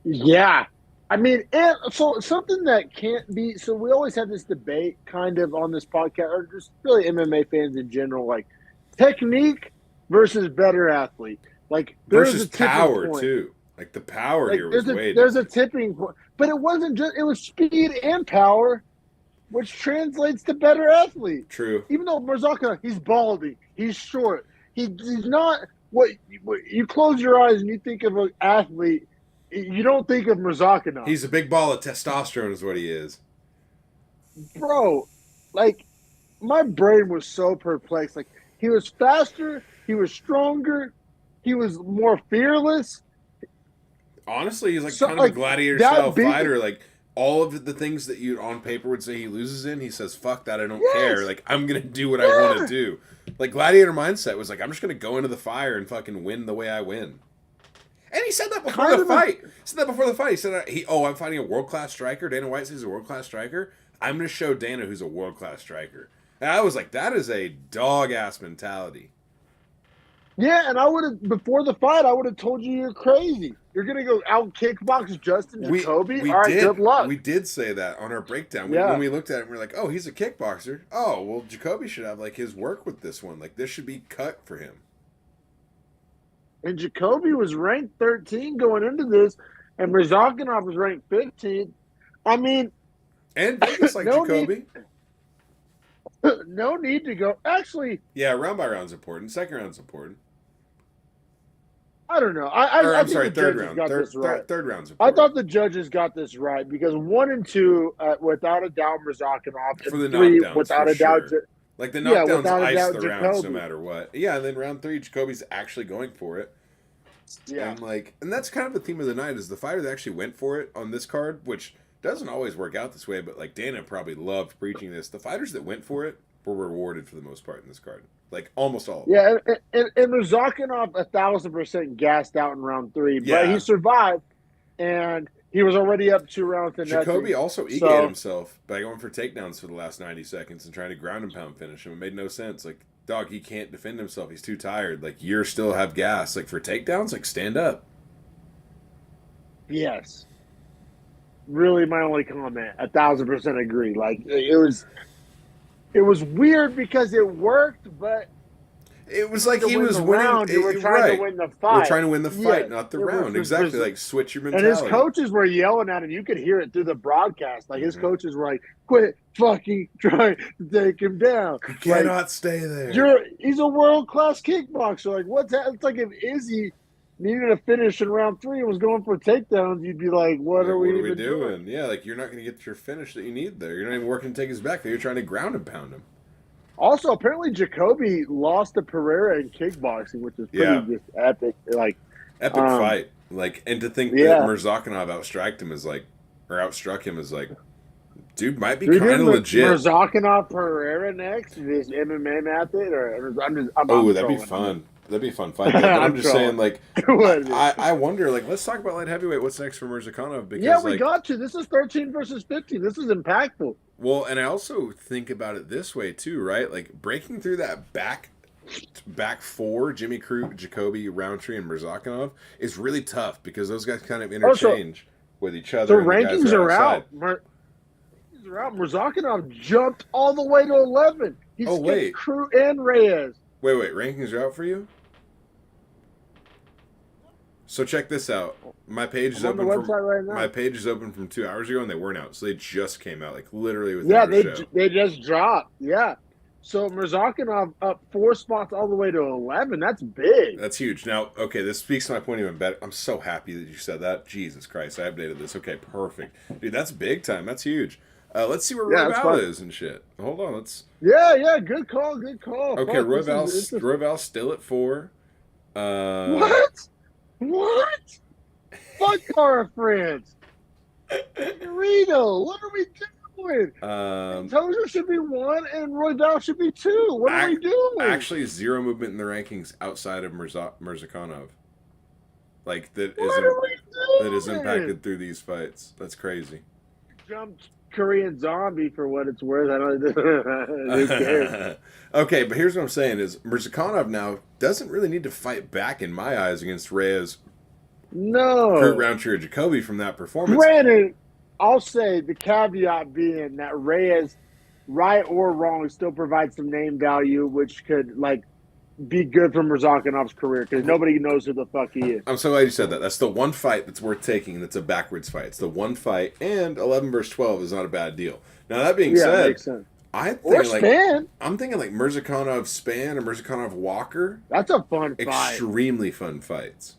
Yeah. I mean, so something that can't be. So we always have this debate kind of on this podcast, or just really MMA fans in general, like technique versus better athlete. Like versus power too. Like the power here was way there's a different. tipping point, but it wasn't just it was speed and power, which translates to better athlete. True. Even though Marzaka, he's baldy, he's short, he's not what you close your eyes and you think of an athlete, you don't think of Marzakana. He's a big ball of testosterone, is what he is. Bro, like my brain was so perplexed. Like he was faster, he was stronger, he was more fearless. Honestly, he's like So, kind of like, a gladiator that style beat- fighter. Like all of the things that you on paper would say he loses in, he says, "Fuck that, I don't Yes. care. Like I'm gonna do what I want to do." Like gladiator mindset was like, "I'm just gonna go into the fire and fucking win the way I win." And he said that before Kind the of fight. He said that before the fight. He said, I'm fighting a world class striker. Dana White says he's a world class striker. I'm gonna show Dana who's a world class striker." And I was like, that is a dog ass mentality. Yeah, and I would have before the fight. I would have told you you're crazy. You're gonna go out kickbox Justin Jacoby. We All right, did, good luck. We did say that on our breakdown. Yeah. When we looked at it, we were like, "Oh, he's a kickboxer. Oh, well, Jacoby should have like his work with this one. Like this should be cut for him." And Jacoby was ranked 13 going into this, and Mirzakanov was ranked 15. I mean, And Vegas like No Jacoby. no need to go. Actually, Yeah, round by round's important. Second round's important. I don't know. Or I I'm think sorry, the third judges round. got Third, this right. third round's I important. thought the judges got this right because 1 and 2, without a doubt, Mirzakanov. For the and 3, knockdowns, without for a doubt, sure. Like the Yeah, knockdowns without a ice doubt, the rounds no Jacoby. matter what. Yeah, and then round 3, Jacoby's actually going for it. Yeah. And that's kind of the theme of the night is the fighter that actually went for it on this card, which doesn't always work out this way, but like Dana probably loved preaching this. The fighters that went for it were rewarded for the most part in this card. Like almost all of them. Yeah, and Mirzakanov 1,000% gassed out in round 3, but Yeah. he survived, and he was already up 2 rounds to nothing. Jacoby also So- egate himself by going for takedowns for the last 90 seconds and trying to ground and pound finish him. It made no sense. Like, dog, he can't defend himself. He's too tired. Like, you still have gas. Like, for takedowns, like, stand up. Yes. Really, my only comment. 1,000% agree. Like it was weird because it worked, but It was like to he win was the winning. round, you were trying to win the fight. We're trying to win the fight, Yeah, not the it was round. just- Exactly. Like, switch your and mentality. his coaches were yelling at him. You could hear it through the broadcast. Like his Mhm. coaches were like, "Quit fucking trying to take him down." You Like, cannot stay there. he's a world class kickboxer. Like what's that? It's like if Izzy needed a finish in round 3 and was going for takedowns, you'd be like, "What Like, are we what even doing?" Yeah, like, you're not going to get your finish that you need there. You're not even working to take his back. You're trying to ground and pound him. Also, apparently Jacoby lost to Pereira in kickboxing, which is pretty Yeah. just epic. Like, Epic fight. Like, and to think Yeah. that Mirzakanov outstruck him is like, dude might be we kind of doing legit. Mirzakanov Pereira next, this MMA athlete, or I'm Oh, that'd be trolling. fun. That'd be a fun fight. But I'm I'm just trolling. saying, like, What? I wonder, like, let's talk about light heavyweight. What's next for Mirzakanov? Because, Yeah, we like, got to. This is 13 versus 15. This is impactful. well, and I also think about it this way too, right? Like breaking through that back four, Jimmy Crute, Jacoby, Roundtree, and Mirzakanov is really tough because those guys kind of interchange with each other. So and the guys rankings that are outside. out. Rankings are out. Mirzakanov jumped all the way to 11. He Oh, skipped wait. Crute and Reyes. Wait, rankings are out for you? So check this out. My page is I'm on the open from website right now. my page is open from 2 hours ago, and they weren't out, so they just came out, like literally within Yeah, the show. they just dropped. Yeah. So Mirzakanov up 4 spots all the way to 11. That's big. That's huge. Now, okay, this speaks to my point even better. I'm so happy that you said that. Jesus Christ, I updated this. Okay, perfect, dude. That's big time. That's huge. Let's see where Yeah, Roy that's Val fun. is and shit. Hold on, let's. Yeah. Good call. Okay, Fuck, Roy this is- Val's still at 4. What? Fuck our friends. Rito, what are we doing? Tozer should be 1 and Roydal should be 2. What are we doing? Actually, zero movement in the rankings outside of Mirzakanov. Like that What are we doing? that is impacted through these fights. That's crazy. Jumped Korean Zombie for what it's worth. I don't. Who cares? Okay, but here's what I'm saying: is Mirzakanov now doesn't really need to fight back in my eyes against Reyes, No. Crute, Roundtree, or Jacoby from that performance. Granted, I'll say the caveat being that Reyes, right or wrong, still provides some name value, which could like be good for Murzakinov's career because nobody knows who the fuck he is. I'm so glad you said that. That's the one fight that's worth taking. That's a backwards fight. It's the one fight, and 11 versus 12 is not a bad deal. Now that being said, makes sense. Or Span. I'm thinking like Murzakanov Span or Murzakanov Walker. That's a fun fight. Extremely fun fights.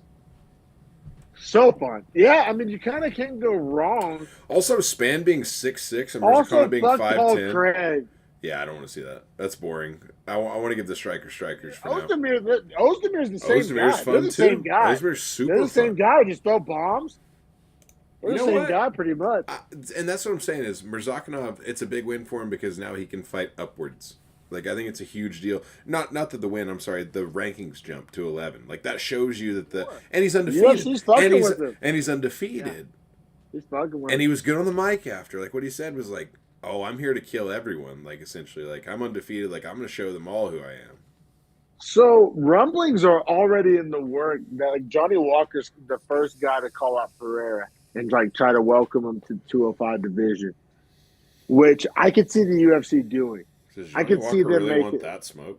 So fun. Yeah, I mean, you kind of can't go wrong. Also, Span being 6'6" and Murzakanov being 5'10". Craig. Yeah, I don't want to see that. That's boring. I want to give the strikers for now. Ozdemir's the same Ozdemir's guy. fun They're the same too. guy. Ozdemir's super They're the same fun. guy. Just throw bombs. They're the same guy pretty much. And that's what I'm saying is Murzakanov, it's a big win for him because now he can fight upwards. Like, I think it's a huge deal. Not that the win, I'm sorry, the rankings jump to 11. Like, that shows you that and he's undefeated. And he's undefeated. Yeah. He's fucking with him. And he was good on the mic after. Like, what he said was like, oh, I'm here to kill everyone. Like, essentially, like, I'm undefeated. Like, I'm going to show them all who I am. So, rumblings are already in the work that, like, Johnny Walker's the first guy to call out Ferreira and, like, try to welcome him to 205 division, which I could see the UFC doing. I could see them really make want it. That smoke.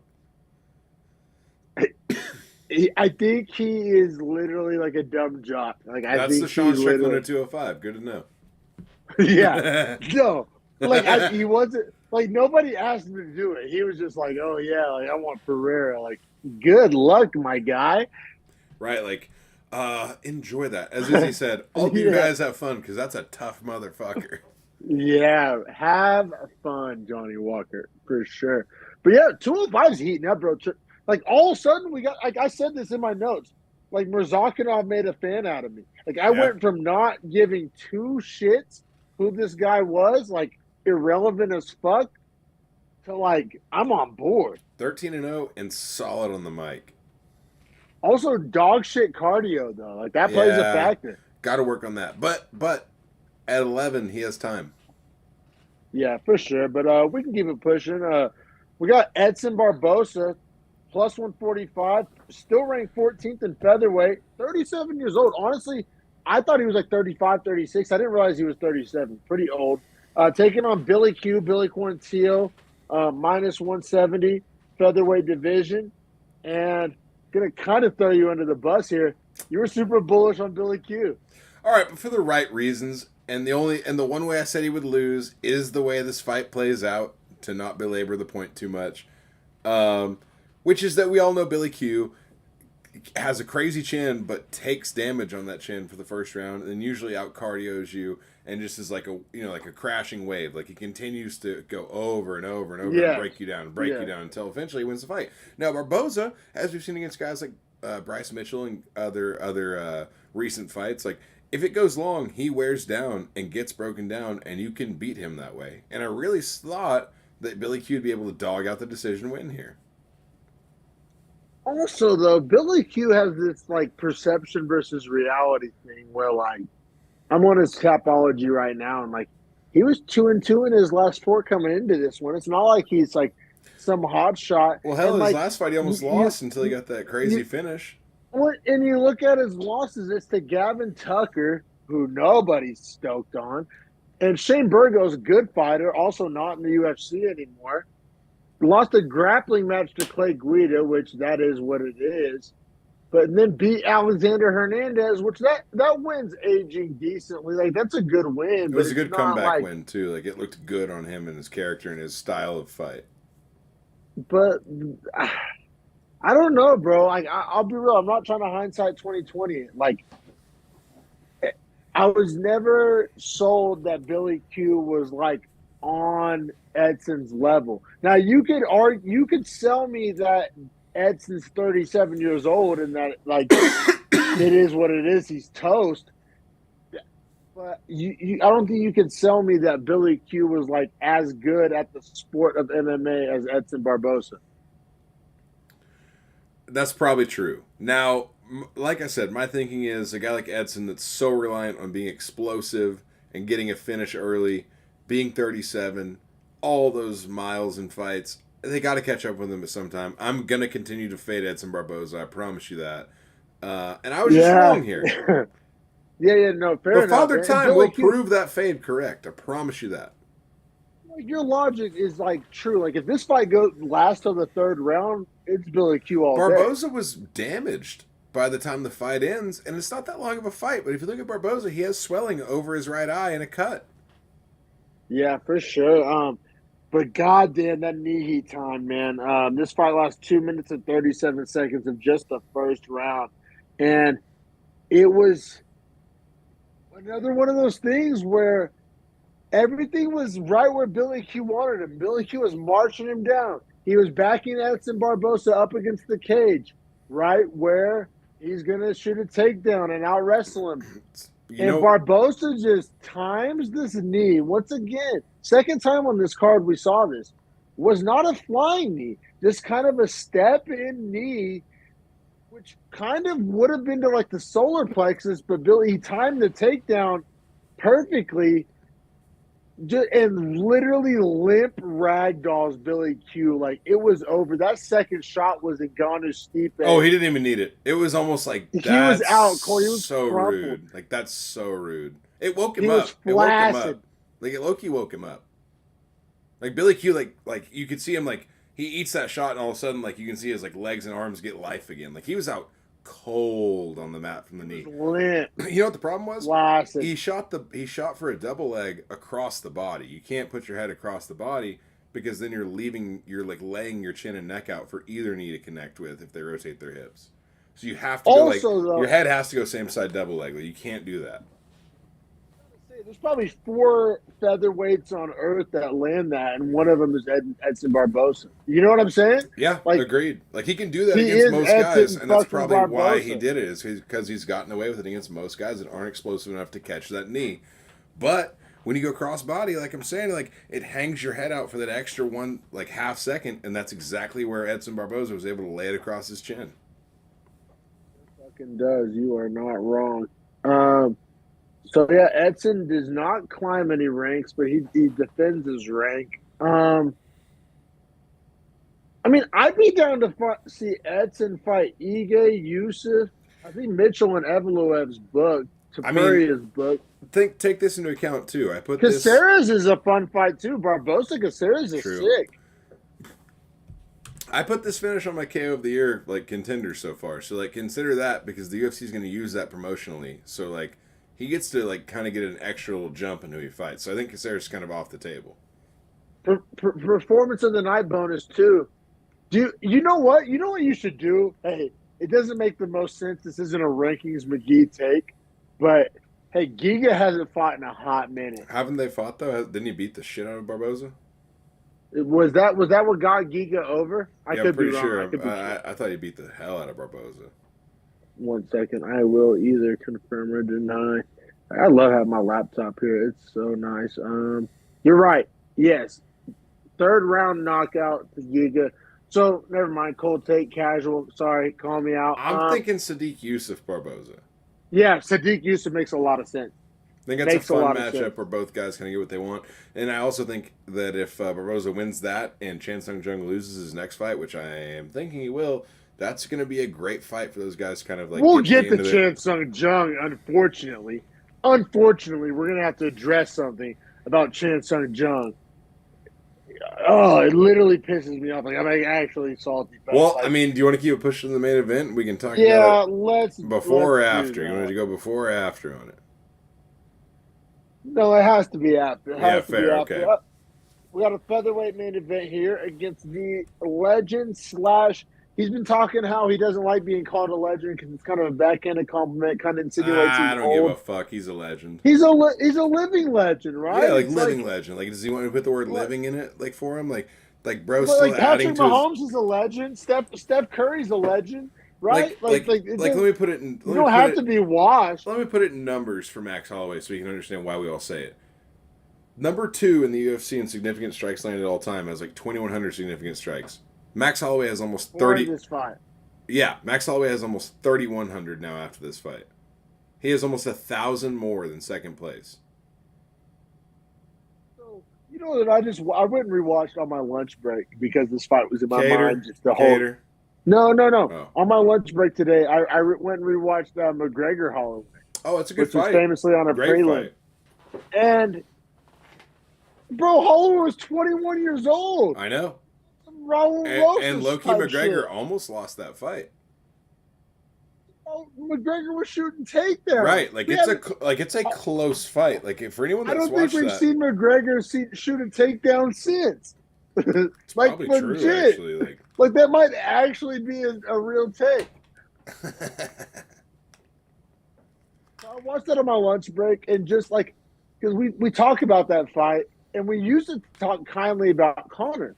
I think he is literally like a dumb jock. Like That's I think the Sean Strickland literally... at 205. Good to know. Yeah. No. Like he wasn't like nobody asked him to do it. He was just like, oh yeah, like I want Pereira. Like, good luck, my guy. Right, like, enjoy that. As Izzy said, all of you guys have fun because that's a tough motherfucker. Yeah, have fun, Johnny Walker, for sure. But yeah, 205's heating up, bro. Like, all of a sudden, we got, like, I said this in my notes, like, Murzakanov made a fan out of me. Like, I went from not giving two shits who this guy was, like, irrelevant as fuck, to, like, I'm on board. 13-0 and solid on the mic. Also, dog shit cardio, though. Like, that plays a factor. Got to work on that. But at 11, he has time. Yeah, for sure. But we can keep it pushing. We got Edson Barboza, plus 145, still ranked 14th in featherweight, 37 years old. Honestly, I thought he was like 35, 36. I didn't realize he was 37. Pretty old. Taking on Billy Quarantillo, minus 170, featherweight division. And going to kind of throw you under the bus here. You were super bullish on Billy Q. All right, but for the right reasons. And the one way I said he would lose is the way this fight plays out, to not belabor the point too much. Which is that we all know Billy Q has a crazy chin, but takes damage on that chin for the first round, and usually out cardios you, and just is like a crashing wave. Like, he continues to go over and over and over and break you down until eventually he wins the fight. Now Barboza, as we've seen against guys like Bryce Mitchell and other recent fights, like, if it goes long, he wears down and gets broken down, and you can beat him that way. And I really thought that Billy Q would be able to dog out the decision win here. Also, though, Billy Q has this, like, perception versus reality thing where, like, I'm on his Tapology right now, and, like, he was 2-2 in his last four coming into this one. It's not like he's, like, some hot shot. Well, hell, and, his like, last fight he almost lost until he got that crazy finish. And you look at his losses, it's to Gavin Tucker, who nobody's stoked on, and Shane Burgos, a good fighter, also not in the UFC anymore. Lost a grappling match to Clay Guida, which that is what it is. But then beat Alexander Hernandez, which that win's aging decently. Like, that's a good win. It was a good comeback win, too. Like, it looked good on him and his character and his style of fight. But I don't know, bro. Like, I'll be real. I'm not trying to hindsight 2020. Like, I was never sold that Billy Q was, like, on Edson's level. Now, you could sell me that Edson's 37 years old and that, like, it is what it is. He's toast. But I don't think you could sell me that Billy Q was, like, as good at the sport of MMA as Edson Barboza. That's probably true. Now, like I said, my thinking is a guy like Edson that's so reliant on being explosive and getting a finish early, being 37, all those miles and fights, they got to catch up with him at some time. I'm going to continue to fade Edson Barboza. I promise you that. And I was just wrong here. No, fair enough. But Father Time will prove that fade correct. I promise you that. Like your logic is like true. Like if this fight goes last till the third round, it's Billy Q all day. Barboza was damaged by the time the fight ends, and it's not that long of a fight. But if you look at Barboza, he has swelling over his right eye and a cut. Yeah, for sure. But goddamn, that knee heat time, man. This fight lasts 2 minutes and 37 seconds of just the first round, and it was another one of those things where everything was right where Billy Q wanted him. Billy Q was marching him down. He was backing Edson Barboza up against the cage, right where he's going to shoot a takedown and out wrestle him. Barboza just times this knee. Once again, second time on this card we saw this. Was not a flying knee. Just kind of a step-in knee, which kind of would have been to like the solar plexus, but Billy, he timed the takedown perfectly. And literally limp ragdolls Billy Q. Like it was over. That second shot was Ngannou Stipe. Oh, he didn't even need it. It was almost like he was out. Corey, he was so crumpled. rude. Like that's so rude. It woke him he up. Was flaccid. It woke him up. Like it low-key woke him up. Like Billy Q, like you could see him like he eats that shot and all of a sudden like you can see his like legs and arms get life again. Like he was out cold on the mat from the knee. Limp. You know what the problem was? Flaccid. He shot for a double leg across the body. You can't put your head across the body because then you're like laying your chin and neck out for either knee to connect with if they rotate their hips. So you have to go like your head has to go same side double leg. Like, you can't do that. There's probably 4 featherweights on earth that land that, and one of them is Edson Barboza. You know what I'm saying? Yeah, like, agreed. Like he can do that against most guys, and that's probably Barboza. why he did it. Is because he's gotten away with it against most guys that aren't explosive enough to catch that knee. But when you go cross body, like I'm saying, like it hangs your head out for that extra one, like half second, and that's exactly where Edson Barboza was able to lay it across his chin. It fucking does. You are not wrong. So yeah, Edson does not climb any ranks, but he defends his rank. I mean, I'd be down to see Edson fight Ige, Yusuf. I think Mitchell and Evloev's book, Tapuria's book. Take this into account too. I put Caceres is a fun fight too. Barboza Caceres is sick. I put this finish on my KO of the year like contender so far. So like consider that because the UFC is going to use that promotionally. So like. He gets to like kind of get an extra little jump in who he fights. So I think Caceres is kind of off the table. Performance of the night bonus too. You know what? You know what you should do? Hey, it doesn't make the most sense. This isn't a rankings McGee take, but hey, Giga hasn't fought in a hot minute. Haven't they fought though? Didn't he beat the shit out of Barboza? Was that what got Giga over? I'm pretty sure. I thought he beat the hell out of Barboza. 1 second. I will either confirm or deny. I love having my laptop here. It's so nice. You're right. Yes. 3rd round knockout to Giga. So, never mind. Cold take, casual. Sorry, call me out. I'm thinking Sadiq Yusuf Barboza. Yeah, Sadiq Yusuf makes a lot of sense. I think that's a fun matchup where both guys kind of get what they want. And I also think that if Barboza wins that and Chan Sung Jung loses his next fight, which I am thinking he will, that's going to be a great fight for those guys kind of like... We'll get to Chan Sung Jung, unfortunately. Unfortunately, we're going to have to address something about Chan Sung Jung. Oh, it literally pisses me off. Like, I'm actually salty. Well, I mean, do you want to keep it pushing the main event? We can talk about it let's or after. You want to go before or after on it? No, it has to be after. Fair, okay. We got a featherweight main event here against the legend / he's been talking how he doesn't like being called a legend because it's kind of a backhanded compliment, kind of insinuates I don't give a fuck. He's a legend. He's a living legend, right? Yeah, like it's living legend. Like, does he want to put the word living in it, like for him? Like bro, still like Patrick adding to Mahomes is a legend. Steph Curry's a legend, right? Like let me put it in. You don't have to be washed. Let me put it in numbers for Max Holloway so you can understand why we all say it. Number 2 in the UFC in significant strikes landed all time has like 2,100 significant strikes. Max Holloway has almost 30. This fight. Yeah, Max Holloway has almost 3,100 now after this fight. He has almost 1,000 more than second place. So you know that I went and rewatched on my lunch break because this fight was in my mind. Just the whole. Cater. No. Oh. On my lunch break today, I went and rewatched McGregor Holloway. Oh, it's a good which fight. Was famously on a great prelim. Fight. And Bro, Holloway was 21 years old. I know. Raul And Rosas Loki type McGregor shit. almost lost that fight. Oh, McGregor was shooting takedowns. Right, it's a close fight. Like for anyone I that's don't think watched we've that, seen McGregor shoot a takedown since. it's Like probably true legit. actually. Like that might actually be a real take. I watched that on my lunch break and just like because we talk about that fight and we used to talk kindly about Conor.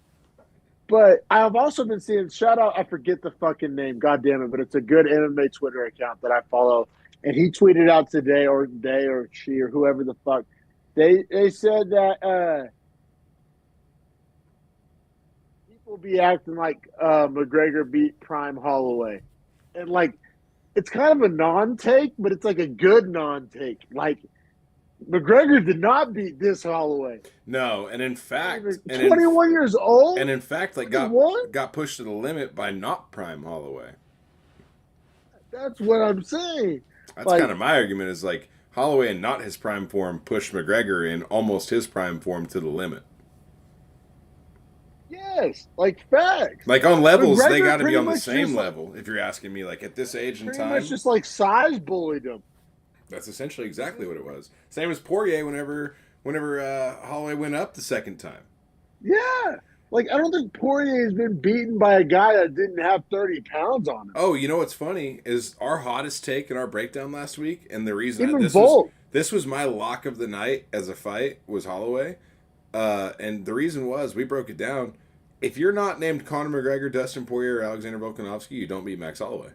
But I've also been seeing shout out, I forget the fucking name, god damn it, but it's a good MMA Twitter account that I follow. And he tweeted out today, or they or she or whoever the fuck. They said that people be acting like McGregor beat Prime Holloway. And like it's kind of a non-take, but it's like a good non-take. Like McGregor did not beat this Holloway. No, and in fact, 21 years old, and in fact, like got pushed to the limit by not Prime Holloway. That's what I'm saying. That's kind of my argument. Is like Holloway and not his prime form pushed McGregor in almost his prime form to the limit. Yes, like facts. Like on levels, McGregor they got to be on the pretty same much level. If you're asking me, like at this age and pretty time, much just like size bullied him. that's essentially exactly what it was. Same as Poirier whenever Holloway went up the second time. Yeah. Like, I don't think Poirier has been beaten by a guy that didn't have 30 pounds on him. Oh, you know what's funny is our hottest take in our breakdown last week, and the reason Even this was my lock of the night as a fight was Holloway, and the reason was we broke it down. If you're not named Conor McGregor, Dustin Poirier, or Alexander Volkanovski, you don't beat Max Holloway.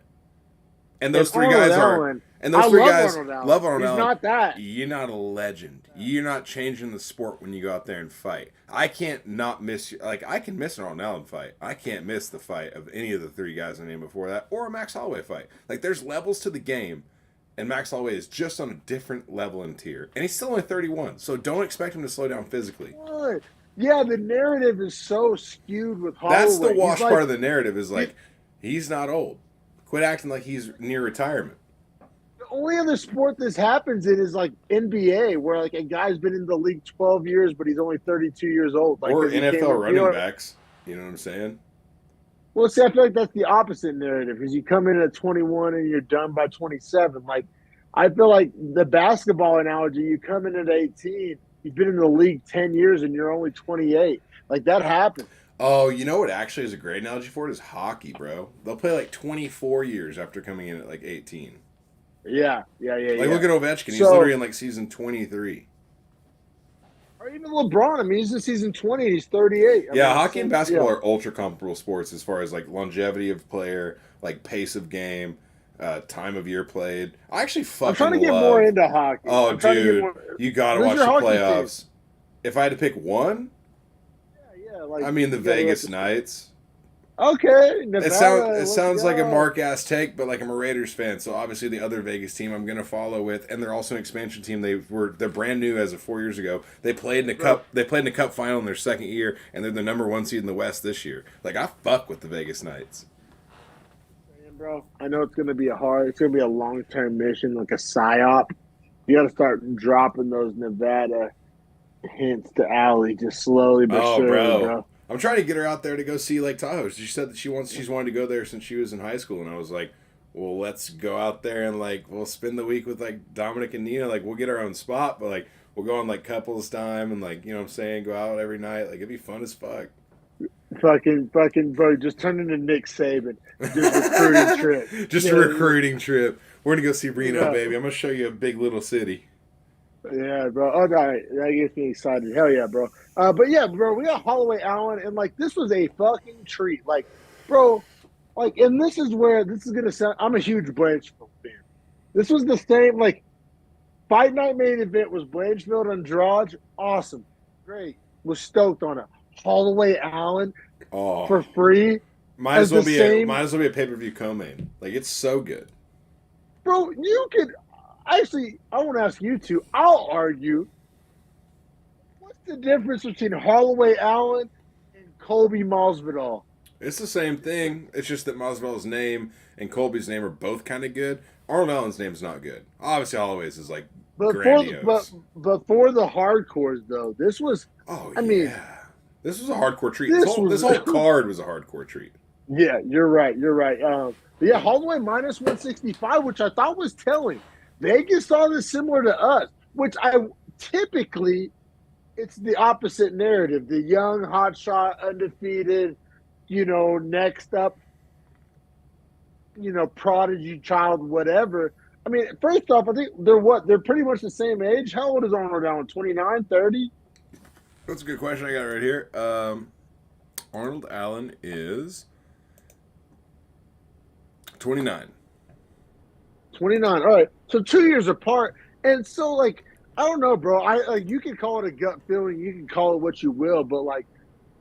And those three guys Arnold and those three guys love Arnold He's Allen. not that. You're not a legend. You're not changing the sport when you go out there and fight. I can't not miss like I can miss an Arnold Allen fight. I can't miss the fight of any of the three guys I named before that, or a Max Holloway fight. Like there's levels to the game, and Max Holloway is just on a different level and tier, and he's still only 31. So don't expect him to slow down physically. What? Yeah, the narrative is so skewed with Holloway. That's the wash part of the narrative is like he's not old. Quit acting like he's near retirement. The only other sport this happens in is like NBA, where like a guy's been in the league 12 years, but he's only 32 years old. Like, or NFL running backs. You know what I'm saying? Well, see, I feel like that's the opposite narrative because you come in at 21 and you're done by 27. Like, I feel like the basketball analogy, you come in at 18, you've been in the league 10 years and you're only 28. Like, that happens. Oh, you know what actually is a great analogy for it is hockey, bro. They'll play like 24 years after coming in at like 18. Yeah. Like, look at Ovechkin. He's literally in like season 23. Or even LeBron. I mean, he's in season 20 and he's 38. Hockey and basketball are ultra comparable sports as far as like longevity of player, like pace of game, time of year played. I actually fucking I'm trying to get more into hockey. Oh, dude, you gotta watch the playoffs. Team? If I had to pick one, like, I mean the Vegas Knights. Okay, Nevada, it sounds like a mark-ass take, but like I'm a Raiders fan, so obviously the other Vegas team I'm gonna follow with, and they're also an expansion team. They're brand new as of 4 years ago. They played in a cup. They played in a cup final in their second year, and they're the number 1 seed in the West this year. Like I fuck with the Vegas Knights. Bro, I know it's gonna be a long-term mission, like a psyop. You got to start dropping those Nevada hints to Allie, just slowly but surely, bro. I'm trying to get her out there to go see Lake Tahoe. She said that she's wanted to go there since she was in high school, and I was like, well, let's go out there and like we'll spend the week with like Dominic and Nina. Like we'll get our own spot, but like we'll go on like couples time and like you know what I'm saying, go out every night. Like it'd be fun as fuck. Fucking bro, just turn into Nick Saban. Just recruiting trip. Just a recruiting trip. We're gonna go see Reno, baby. I'm gonna show you a big little city. Yeah, bro. Oh, that gets me excited. Hell yeah, bro. But yeah, bro, we got Holloway Allen, and like this was a fucking treat. Like, bro, like, and this is gonna sound. I'm a huge Blanchfield fan. This was the same like fight night main event was Blanchfield Andrade. Awesome, great. Was stoked on it. Holloway Allen for free. Might as well be a pay-per-view co-main. Like it's so good. Bro, you could actually I won't ask you to. I'll argue. What's the difference between Holloway Allen and Colby Masvidal? It's the same thing. It's just that Masvidal's name and Colby's name are both kind of good. Arnold Allen's name's not good. Obviously Holloway's is like grandiose. Before the hardcores though, this was. Oh I yeah, mean, this was a hardcore treat. This whole card was a hardcore treat. Yeah, you're right. You're right. But yeah, Holloway minus 165, which I thought was telling. Vegas saw this similar to us, which I typically it's the opposite narrative. The young, hotshot, undefeated, next up, prodigy child, whatever. I mean, first off, I think they're pretty much the same age. How old is Arnold Allen? 29, 30? That's a good question. I got it right here. Arnold Allen is 29. 29. All right. So 2 years apart. And so, like, I don't know, bro. You can call it a gut feeling. You can call it what you will. But, like,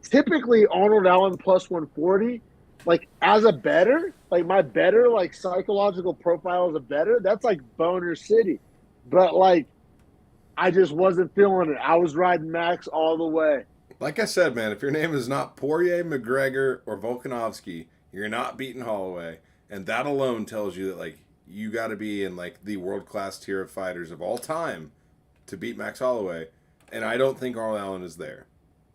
typically Arnold Allen plus 140, like, as a better, like, my better, like, psychological profile as a better, that's, like, Boner City. But, like, I just wasn't feeling it. I was riding Max all the way. Like I said, man, if your name is not Poirier, McGregor, or Volkanovski, you're not beating Holloway. And that alone tells you that, like, you got to be in, like, the world-class tier of fighters of all time to beat Max Holloway. And I don't think Arnold Allen is there.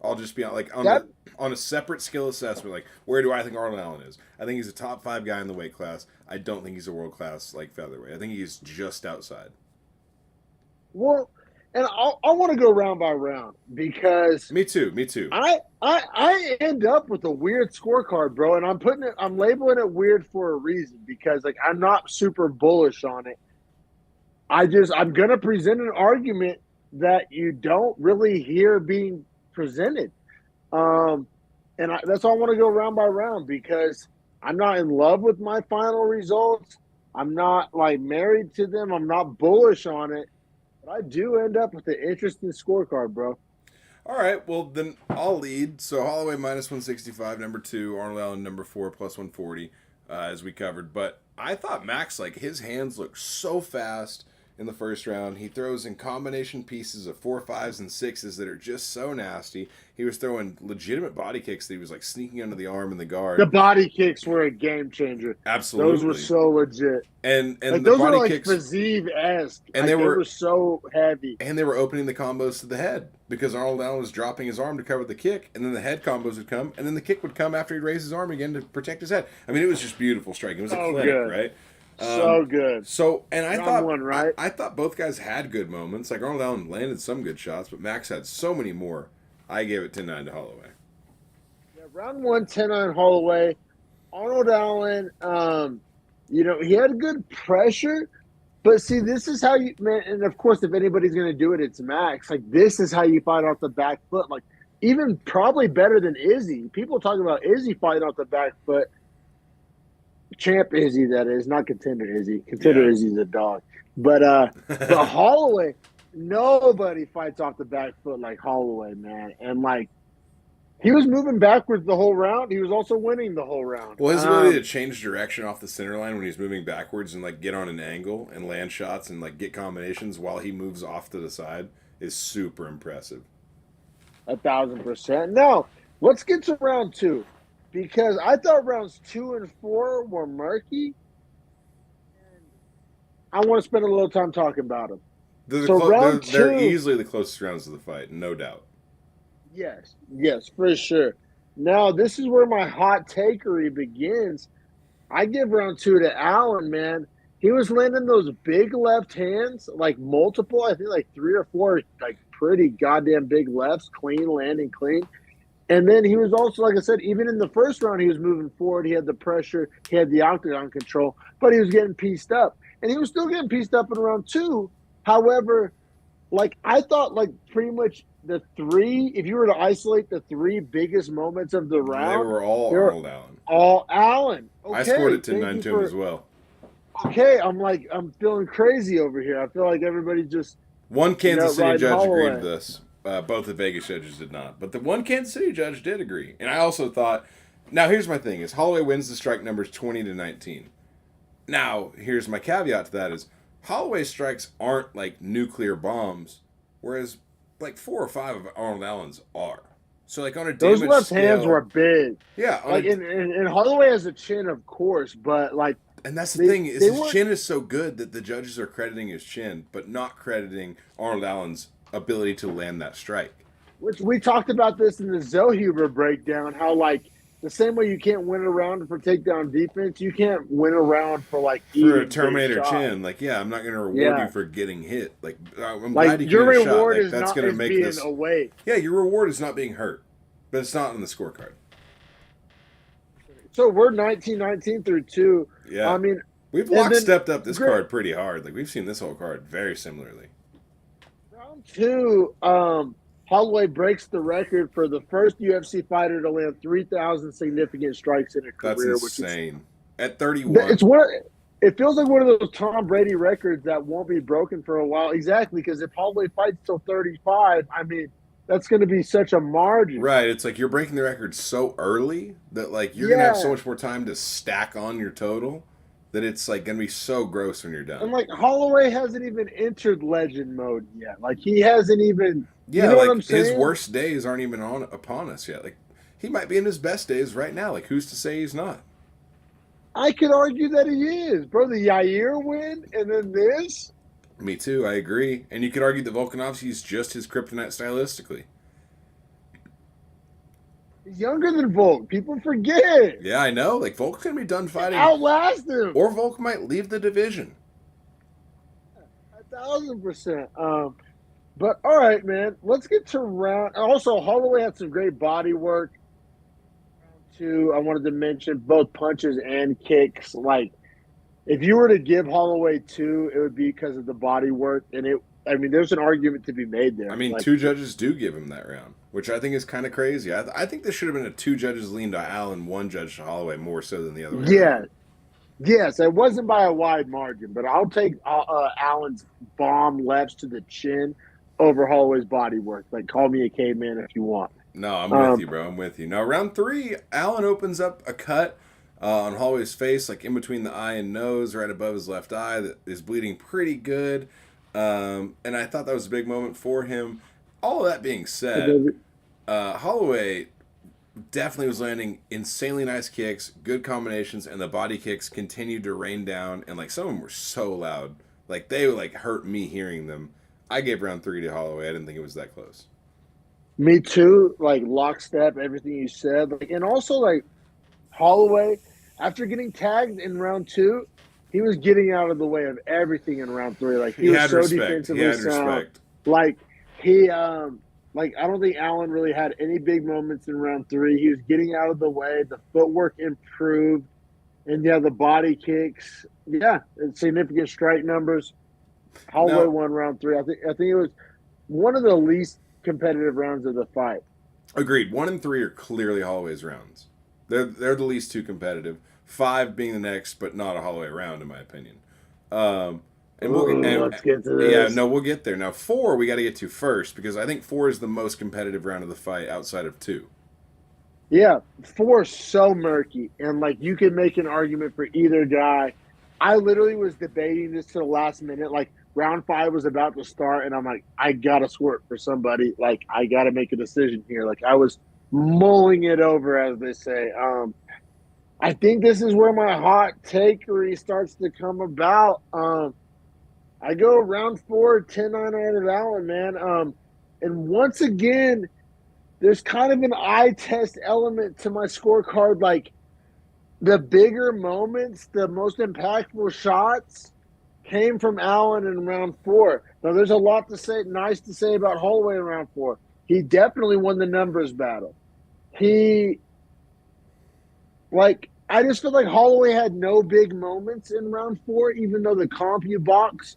I'll just be like, on a separate skill assessment, like, where do I think Arnold Allen is? I think he's a top 5 guy in the weight class. I don't think he's a world-class, like, featherweight. I think he's just outside. Well, and I want to go round by round because me too. I end up with a weird scorecard, bro, and I'm labeling it weird for a reason because like I'm not super bullish on it. I'm gonna present an argument that you don't really hear being presented, that's why I want to go round by round because I'm not in love with my final results. I'm not like married to them. I'm not bullish on it. But I do end up with an interesting scorecard, bro. All right, well, then I'll lead. So Holloway minus 165, number 2. Arnold Allen, number 4, plus 140, as we covered. But I thought Max, like, his hands looked so fast in the first round. He throws in combination pieces of 4, 5s, and 6s that are just so nasty. He was throwing legitimate body kicks that he was, like, sneaking under the arm and the guard. The body kicks were a game changer. Absolutely. Those were so legit. And like, the those body were like kicks, Fiziev-esque. And like, they were so heavy. And they were opening the combos to the head because Arnold Allen was dropping his arm to cover the kick, and then the head combos would come, and then the kick would come after he'd raise his arm again to protect his head. I mean, it was just beautiful striking. It was a clinic, good. Right? So good. So, and I thought, right? I thought both guys had good moments. Like Arnold Allen landed some good shots, but Max had so many more. I gave it 10-9 to Holloway. Yeah, round 1, 10-9 Holloway. Arnold Allen, he had good pressure, but see, this is how you, man, and of course, if anybody's going to do it, it's Max. Like, this is how you fight off the back foot. Like, even probably better than Izzy. People talk about Izzy fighting off the back foot. Champ Izzy, that is, not contender Izzy. Contender Izzy's a dog. But Holloway, nobody fights off the back foot like Holloway, man. And like, he was moving backwards the whole round. He was also winning the whole round. Well, his ability to change direction off the center line when he's moving backwards and like get on an angle and land shots and like get combinations while he moves off to the side is super impressive. 1,000%. Now, let's get to round 2. Because I thought rounds 2 and 4 were murky. And I want to spend a little time talking about them. They're easily the closest rounds of the fight, no doubt. Yes, for sure. Now, this is where my hot takery begins. I give round 2 to Allen, man. He was landing those big left hands, like multiple, I think like 3 or 4, like pretty goddamn big lefts, landing clean. And then he was also, like I said, even in the first round, he was moving forward. He had the pressure. He had the octagon control. But he was getting pieced up. And he was still getting pieced up in round 2. However, like, I thought, like, pretty much the 3, if you were to isolate the 3 biggest moments of the round. They were all Arnold Allen. All Allen. Okay, I scored it 10-9 to him as well. Okay, I'm feeling crazy over here. I feel like everybody just. One Kansas City judge agreed with this. Both the Vegas judges did not. But the one Kansas City judge did agree. And I also thought, now here's my thing, is Holloway wins the strike numbers 20-19. Now, here's my caveat to that is, Holloway's strikes aren't like nuclear bombs, whereas like 4 or 5 of Arnold Allen's are. So like on a damage those left scale, hands were big. Yeah. Like and Holloway has a chin, of course, but like And that's the thing, is his weren't. chin is so good that the judges are crediting his chin, but not crediting Arnold Allen's ability to land that strike. Which we talked about this in the Zohuber breakdown, how like the same way you can't win a round for takedown defense, you can't win a round for like For a eating Terminator big shots. chin, like, yeah, I'm not going to reward you for getting hit. Like, I'm Like glad you your can get a shot. reward Like, is that's not going to is make being this awake. Yeah, your reward is not being hurt, but it's not on the scorecard. So we're 19-19 through 2. Yeah, I mean, we've stepped up this card pretty hard. Like, we've seen this whole card very similarly. Round 2, Holloway breaks the record for the first UFC fighter to land 3,000 significant strikes in a career. That's insane. At 31. It feels like one of those Tom Brady records that won't be broken for a while. Exactly, because if Holloway fights till 35, I mean, that's going to be such a margin. Right. It's like you're breaking the record so early that, like, you're going to have so much more time to stack on your total that it's, like, going to be so gross when you're done. And, like, Holloway hasn't even entered legend mode yet. Like, he hasn't even... Yeah, you know like, what I'm saying? his worst days aren't even upon us yet. Like, he might be in his best days right now. Like, who's to say he's not? I could argue that he is. Bro, the Yair win and then this? Me too, I agree. And you could argue that Volkanovski is just his kryptonite stylistically. He's younger than Volk. People forget. Yeah, I know. Like, Volk's going to be done fighting. Outlast him. Or Volk might leave the division. 1,000%. But, all right, man. Let's get to round... Also, Holloway had some great body work. Round 2, I wanted to mention both punches and kicks. Like, if you were to give Holloway 2, it would be because of the body work. And there's an argument to be made there. I mean, like, 2 judges do give him that round, which I think is kind of crazy. I think this should have been a 2 judges lean to Allen, 1 judge to Holloway more so than the other way. Yeah. Yes, it wasn't by a wide margin, but I'll take Allen's bomb lefts to the chin over Holloway's body work. Like, call me a caveman if you want. No, I'm with you, bro. I'm with you. Now, round 3, Allen opens up a cut on Holloway's face, like in between the eye and nose, right above his left eye, that is bleeding pretty good. And I thought that was a big moment for him. All of that being said, Holloway definitely was landing insanely nice kicks, good combinations, and the body kicks continued to rain down. And, like, some of them were so loud. Like, they, like, hurt me hearing them. I gave round 3 to Holloway. I didn't think it was that close. Me too. Like, lockstep, everything you said. Like, and also, like, Holloway, after getting tagged in round 2, he was getting out of the way of everything in round 3. Like, he was so defensively sound. Like, like, I don't think Allen really had any big moments in round 3. He was getting out of the way. The footwork improved. And, yeah, the body kicks. Yeah, and significant strike numbers. Holloway won round 3. I think it was one of the least competitive rounds of the fight. Agreed. 1 and 3 are clearly Holloway's rounds. They're the least 2 competitive. 5 being the next, but not a Holloway round, in my opinion. Let's get to this. Yeah, no, we'll get there. Now, 4 we got to get to first, because I think 4 is the most competitive round of the fight outside of 2. Yeah, 4 is so murky, and, like, you can make an argument for either guy. I literally was debating this to the last minute. Like, round 5 was about to start, and I'm like, I got to swerve for somebody. Like, I got to make a decision here. Like, I was mulling it over, as they say. I think this is where my hot takery starts to come about. I go round 4, 10-9 out of Allen, man. And once again, there's kind of an eye test element to my scorecard. Like, the bigger moments, the most impactful shots came from Allen in round 4. Now, there's a lot nice to say about Holloway in round 4. He definitely won the numbers battle. I just feel like Holloway had no big moments in round 4, even though the CompuBox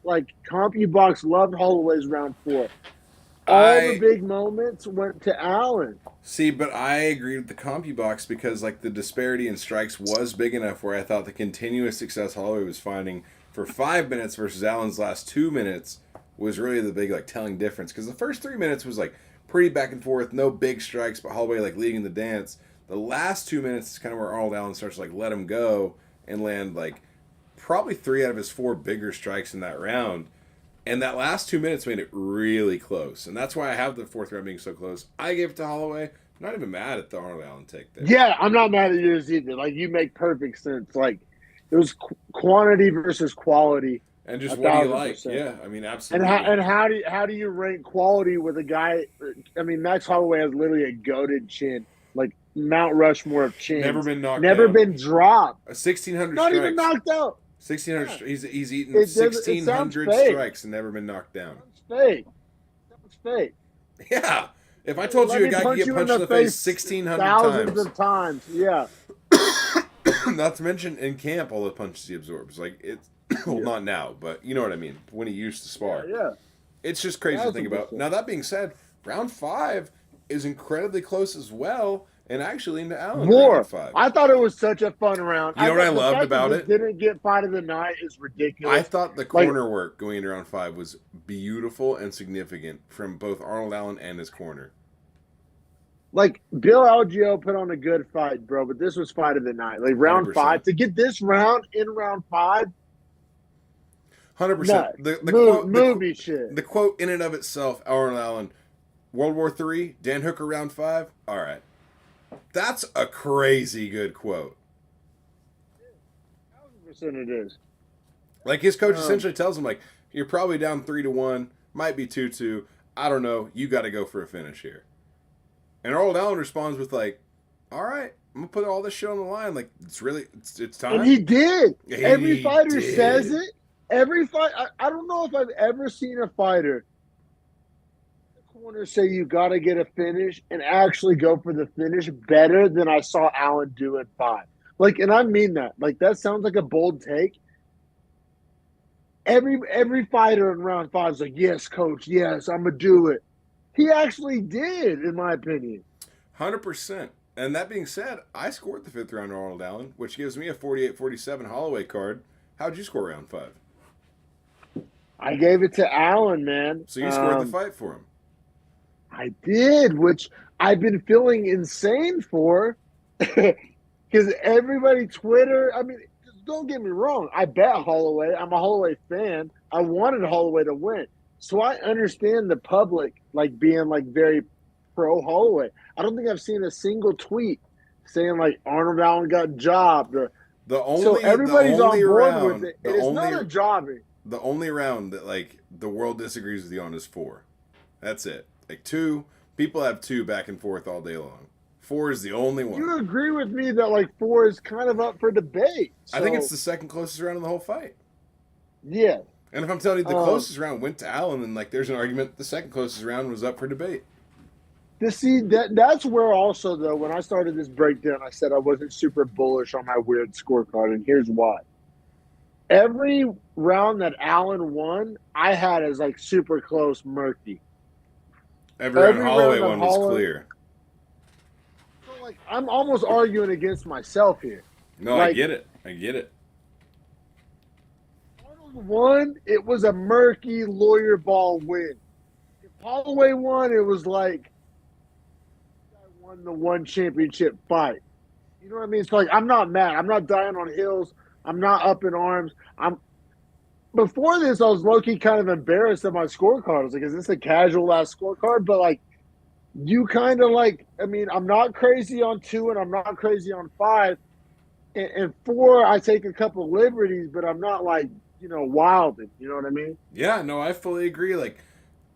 loved Holloway's round 4. All the big moments went to Allen. See, but I agree with the CompuBox because, like, the disparity in strikes was big enough where I thought the continuous success Holloway was finding for 5 minutes versus Allen's last 2 minutes was really the big, like, telling difference. Because the first 3 minutes was, like, pretty back and forth, no big strikes, but Holloway, like, leading the dance. The last 2 minutes is kind of where Arnold Allen starts to, like, let him go and land, like, probably 3 out of his 4 bigger strikes in that round. And that last 2 minutes made it really close. And that's why I have the 4th round being so close. I gave it to Holloway. I'm not even mad at the Arnold Allen take there. Yeah, I'm not mad at yours either. Like, you make perfect sense. Like, It was quantity versus quality. And just what do you like? Yeah, I mean, absolutely. And how do you rank quality with a guy? I mean, Max Holloway has literally a goated chin, like Mount Rushmore of chins. Never been knocked Never down. been dropped. 1,600 Not strikes. even knocked out. 1,600. Yeah. He's eaten 1,600 strikes and never been knocked down. Fake. That's fake. Yeah. If I told you a guy could get punched in the face 1,600 thousands of times, yeah. Not to mention in camp all the punches he absorbs. Like it's well, not now, but you know what I mean. When he used to spar, yeah. It's just crazy to think about. Now that being said, round 5 is incredibly close as well, and actually into Allen. Round 5. I thought it was such a fun round. You know what I loved about it? Didn't get fight of the night is ridiculous. I thought the corner work going into round 5 was beautiful and significant from both Arnold Allen and his corner. Like, Bill Algeo put on a good fight, bro, but this was fight of the night. Like, round 5. To get this round in round 5. 100%. The quote in and of itself, Arnold Allen, World War III, Dan Hooker round 5. All right. That's a crazy good quote. 1,000% it is. Like, his coach essentially tells him, like, you're probably down 3-1, might be 2-2. I don't know. You got to go for a finish here. And Arnold Allen responds with, like, all right, I'm going to put all this shit on the line. Like, it's time. And he did. Every fighter says it. Every fight. I don't know if I've ever seen a fighter in the corner say you got to get a finish and actually go for the finish better than I saw Allen do in 5. Like, and I mean that. Like, that sounds like a bold take. Every fighter in round 5 is like, yes, coach, yes, I'm going to do it. He actually did, in my opinion. 100%. And that being said, I scored the 5th round of Arnold Allen, which gives me a 48-47 Holloway card. How'd you score round 5? I gave it to Allen, man. So you scored the fight for him. I did, which I've been feeling insane for. Because everybody Twitter, I mean, don't get me wrong. I bet Holloway. I'm a Holloway fan. I wanted Holloway to win. So I understand the public like being like very pro Holloway. I don't think I've seen a single tweet saying like Arnold Allen got jobbed or so everybody's on board with it. It's not a jobbing. The only round that like the world disagrees with you on is 4. That's it. Like 2, people have 2 back and forth all day long. 4 is the only one. You agree with me that like 4 is kind of up for debate. So. I think it's the second closest round in the whole fight. Yeah. And if I'm telling you the closest round went to Allen, then like there's an argument the second closest round was up for debate. That's where also though when I started this breakdown, I said I wasn't super bullish on my weird scorecard, and here's why. Every round that Allen won, I had as like super close murky. Every round Holloway won was clear. So like I'm almost arguing against myself here. No, like, I get it. Won, it was a murky lawyer ball win. If Holloway won, it was like I won the one championship fight. You know what I mean? So like I'm not mad. I'm not dying on heels. I'm not up in arms. Before this, I was low-key kind of embarrassed at my scorecard. I was like, is this a casual ass scorecard? But like you kind of like, I mean, I'm not crazy on 2 and I'm not crazy on 5. And 4, I take a couple liberties, but I'm not like, wilding. You know what I mean? Yeah, no, I fully agree. Like,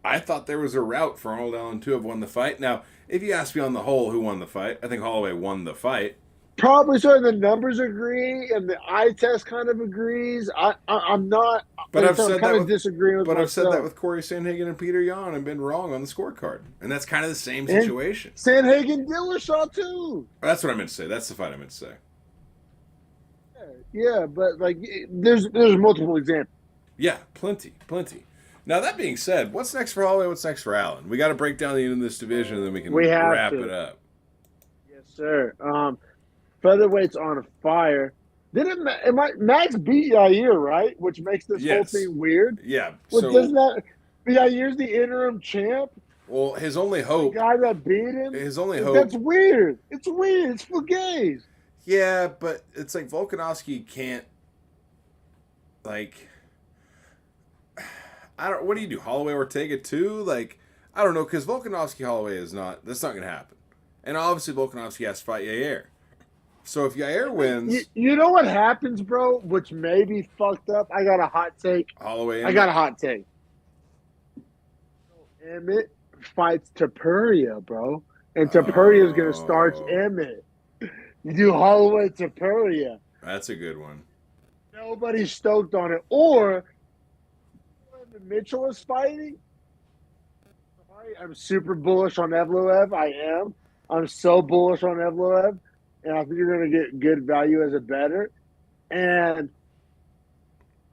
I thought there was a route for Arnold Allen to have won the fight. Now, if you ask me on the whole who won the fight, I think Holloway won the fight. Probably so. The numbers agree, and the eye test kind of agrees. I'm not. But I've said that. Disagreeing with myself. I've said that with Corey Sandhagen and Peter Yan and been wrong on the scorecard, and that's kind of the same situation. And Sandhagen Dillashaw too. That's what I meant to say. That's the fight I meant to say. Yeah, but like, there's multiple examples. Yeah, plenty. Now that being said, what's next for Holloway? What's next for Allen? We got to break down the end of this division, and then we can wrap it up. Yes, sir. Featherweight's on fire. Max beat Yair, right? Which makes this whole thing weird. Yeah. Well, doesn't that Yair's the interim champ? Well, his only hope. The guy that beat him. His only hope. That's weird. It's weird. It's fugazi. Yeah, but it's like Volkanovski can't, like, what do you do? Holloway Ortega too? Like, I don't know, because Volkanovski Holloway that's not going to happen. And obviously Volkanovski has to fight Yair. So if Yair wins, you know what happens, bro? Which may be fucked up. I got a hot take. Holloway. I got a hot take. Emmett fights Tapuria, bro, and Tapuria is gonna starch Emmett. You do Holloway Tapuria. That's a good one. Nobody's stoked on it. Or when Mitchell is fighting, I'm super bullish on Evloev. I am. I'm so bullish on Evloev, and I think you're going to get good value as a bettor. And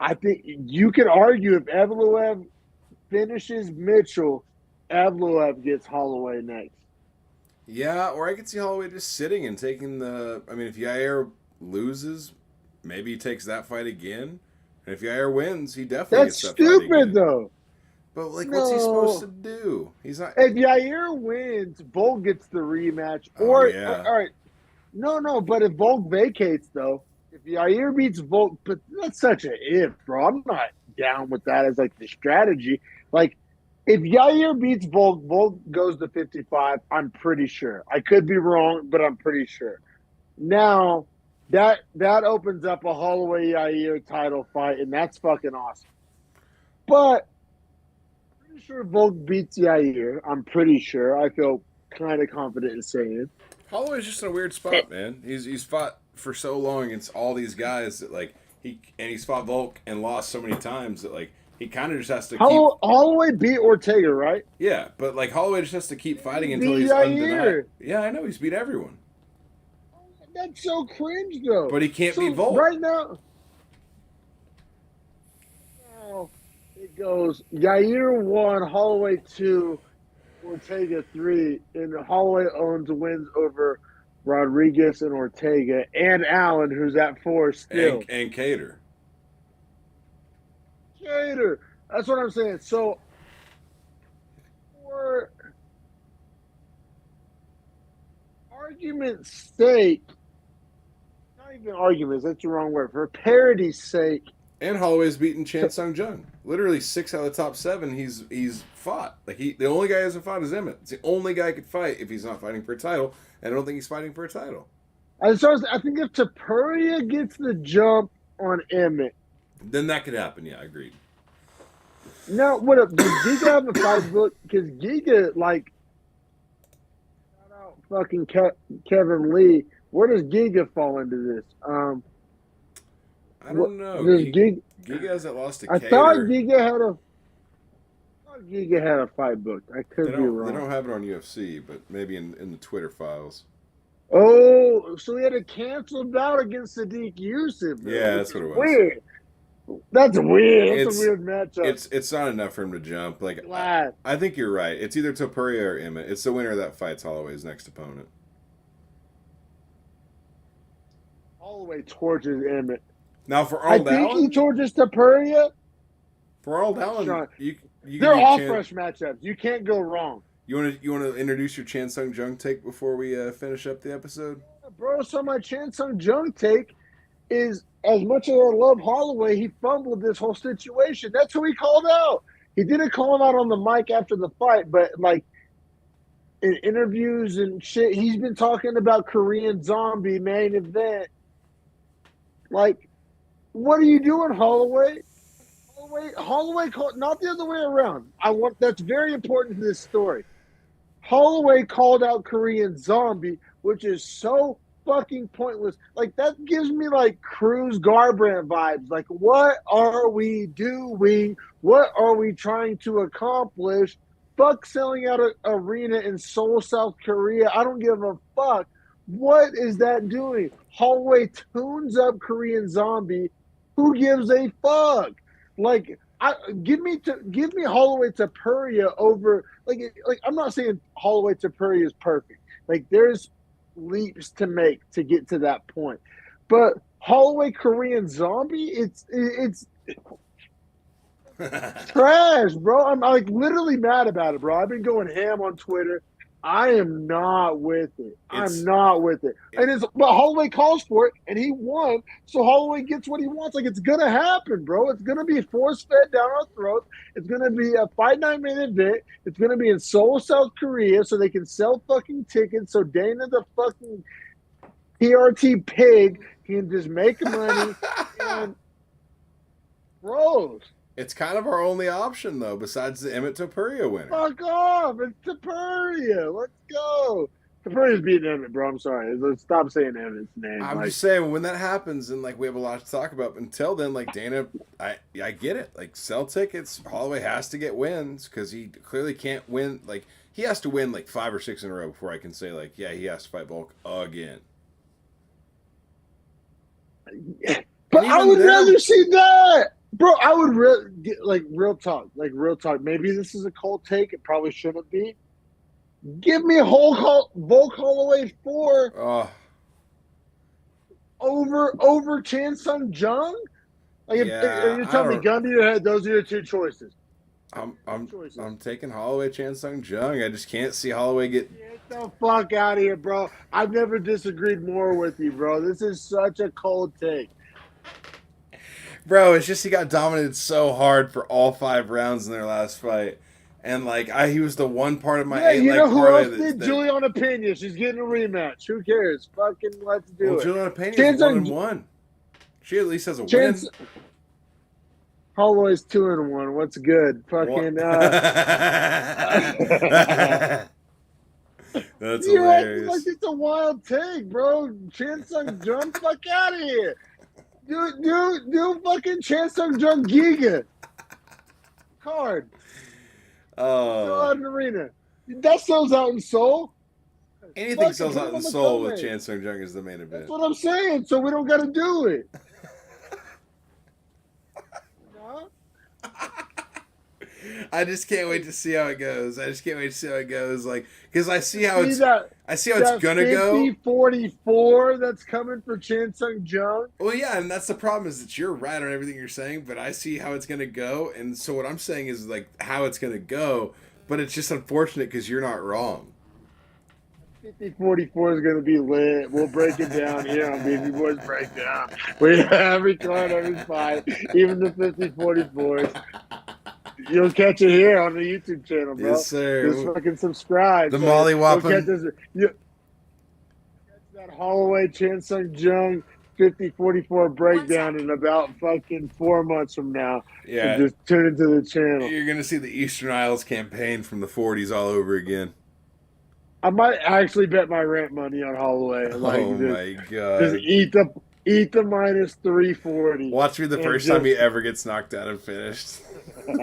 I think you could argue if Evloev finishes Mitchell, Evloev gets Holloway next. Yeah, or I could see Holloway just sitting and taking the. I mean, if Yair loses, maybe he takes that fight again. And if Yair wins, he definitely gets that fight again. That's stupid, though. But, like, what's he supposed to do? He's not. If Yair wins, Volk gets the rematch. Or, all right. No, but if Volk vacates, though, if Yair beats Volk, but that's such an if, bro. I'm not down with that as, like, the strategy. Like, if Yair beats Volk, Volk goes to 55, I'm pretty sure. I could be wrong, but I'm pretty sure. Now, that opens up a Holloway-Yair title fight, and that's fucking awesome. But I'm pretty sure Volk beats Yair. I'm pretty sure. I feel kind of confident in saying it. Holloway's just in a weird spot, man. He's fought for so long against all these guys that, like, he's fought Volk and lost so many times that, like, he kind of just has to keep... Holloway beat Ortega, right? Yeah, but, like, Holloway just has to keep fighting until he's undenied. Yeah, I know. He's beat everyone. That's so cringe, though. But he can't beat Volk. Right now, it goes Yair 1, Holloway 2, Ortega 3, and Holloway wins over Rodriguez and Ortega, and Allen, who's at 4 still. And Cater. That's what I'm saying. So, for argument's sake, not even arguments, that's the wrong word. For parity's sake. And Holloway's beaten Chan Sung Jung. Literally 6 out of the top 7 he's fought. Like the only guy who hasn't fought is Emmett. It's the only guy who could fight if he's not fighting for a title. And I don't think he's fighting for a title. I think if Tapuria gets the jump on Emmett, then that could happen. Yeah, I agreed. Now, what up? Does Giga have a fight book? Because Giga, like, shout out fucking Kevin Lee. Where does Giga fall into this? I don't know. Giga hasn't lost to Cater. I thought Giga had a fight book. I could be wrong. They don't have it on UFC, but maybe in the Twitter files. Oh, so he had a canceled bout against Sadiq Yusuf. Yeah, that's what it was. Weird. That's weird. That's a weird matchup. It's not enough for him to jump. Like I think you're right. It's either Topuria or Emmett. It's the winner of that fight's Holloway's next opponent. Holloway torches Emmett. Now for Arnold Allen, I think he torches Topuria. For Arnold Allen, they're all fresh matchups. You can't go wrong. You want to introduce your Chan Sung Jung take before we finish up the episode? Bro, so my Chan Sung Jung take is, as much as I love Holloway, he fumbled this whole situation. That's who he called out. He didn't call him out on the mic after the fight, but like in interviews and shit, he's been talking about Korean Zombie main event. Like, what are you doing, Holloway? Holloway called, not the other way around. That's very important to this story. Holloway called out Korean Zombie, which is so fucking pointless. Like, that gives me like Cruz Garbrandt vibes. Like, what are we doing? What are we trying to accomplish? Fuck selling out an arena in Seoul, South Korea. I don't give a fuck. What is that doing? Holloway tunes up Korean Zombie. Who gives a fuck? Like, give me Holloway Tapuria over like I'm not saying Holloway Tapuria is perfect. Like, there's leaps to make to get to that point, but Holloway Korean Zombie, it's trash, bro. I'm like literally mad about it, bro. I've been going ham on Twitter. I am not with it. I'm not with it. But Holloway calls for it, and he won, so Holloway gets what he wants. Like, it's going to happen, bro. It's going to be force-fed down our throats. It's going to be a Fight Night main event. It's going to be in Seoul, South Korea, so they can sell fucking tickets, so Dana the fucking PRT pig. He can just make money and bros. It's kind of our only option, though, besides the Emmett Topuria winner. Fuck off! It's Tapuria. Let's go. Tapuria's beating Emmett, bro. I'm sorry. Let's stop saying Emmett's name. I'm just saying, when that happens, and like we have a lot to talk about. But until then, like Dana, I get it. Like sell tickets. Holloway has to get wins because he clearly can't win. Like he has to win like 5 or 6 in a row before I can say like, yeah, he has to fight Volk again. But I would rather see that. Bro, I would real talk. Maybe this is a cold take. It probably shouldn't be. Give me Volk Holloway 4 over Chan Sung Jung. Like if you're telling me gun to your head, those are your 2 choices. I'm taking Holloway Chan Sung Jung. I just can't see Holloway get the fuck out of here, bro. I've never disagreed more with you, bro. This is such a cold take. Bro, it's just he got dominated so hard for all 5 rounds in their last fight. And, like, he was the one part of my 8-leg parlay that Juliana Pena. She's getting a rematch. Who cares? Fucking let's do it. Juliana Pena is 1-1. She at least has a win. Holloway's 2-1. What's good? Fucking. That's hilarious. Like it's a wild take, bro. Chan Sung Jung, fuck out of here. Do fucking Chan Sung Jung Giga card. Sell out an arena. That sells out in Seoul. Anything sells out in Seoul with Chan Sung Jung as the main event. That's what I'm saying. So we don't got to do it. I just can't wait to see how it goes. Like, because I see how it's gonna go. 50-44 that's coming for Chan Sung Jung. Well, yeah, and that's the problem is that you're right on everything you're saying, but I see how it's gonna go, and so what I'm saying is like how it's gonna go, but it's just unfortunate because you're not wrong. 50-44 is going to be lit. We'll break it down here on Beefy Boys Breakdown. We have every card, every fight, even the 50-44s. You'll catch it here on the YouTube channel, bro. Yes, sir. Just fucking subscribe. The Molly Whopping. Catch that Holloway Chan Sung Jung 50-44 breakdown in about fucking 4 months from now. Yeah. And just tune into the channel. You're going to see the Eastern Isles campaign from the 40s all over again. I might actually bet my rent money on Holloway. My God. Just eat the minus 340. Watch me the first time he ever gets knocked out and finished. Eat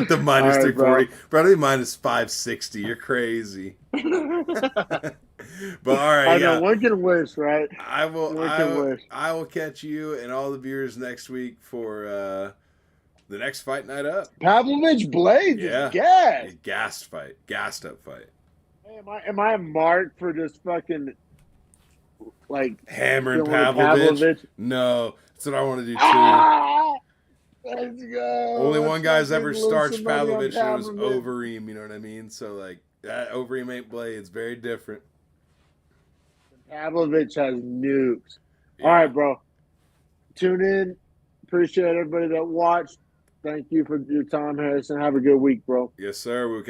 the minus 340. Probably minus 560. You're crazy. But all right. I know, one can wish, right? I will catch you and all the viewers next week for the next fight night up. Pavlovich Blades is gassed. Gassed up fight. Hey, am I marked for just fucking like hammering Pavlovich? No, that's what I want to do too. Let's go. Only one guy's ever starched Pavlovich, and it was Overeem. You know what I mean? So like that Overeem ain't Blades. Very different. Pavlovich has nukes. Yeah. All right, bro. Tune in. Appreciate everybody that watched. Thank you for your time, Harrison. Have a good week, bro. Yes, sir. We'll catch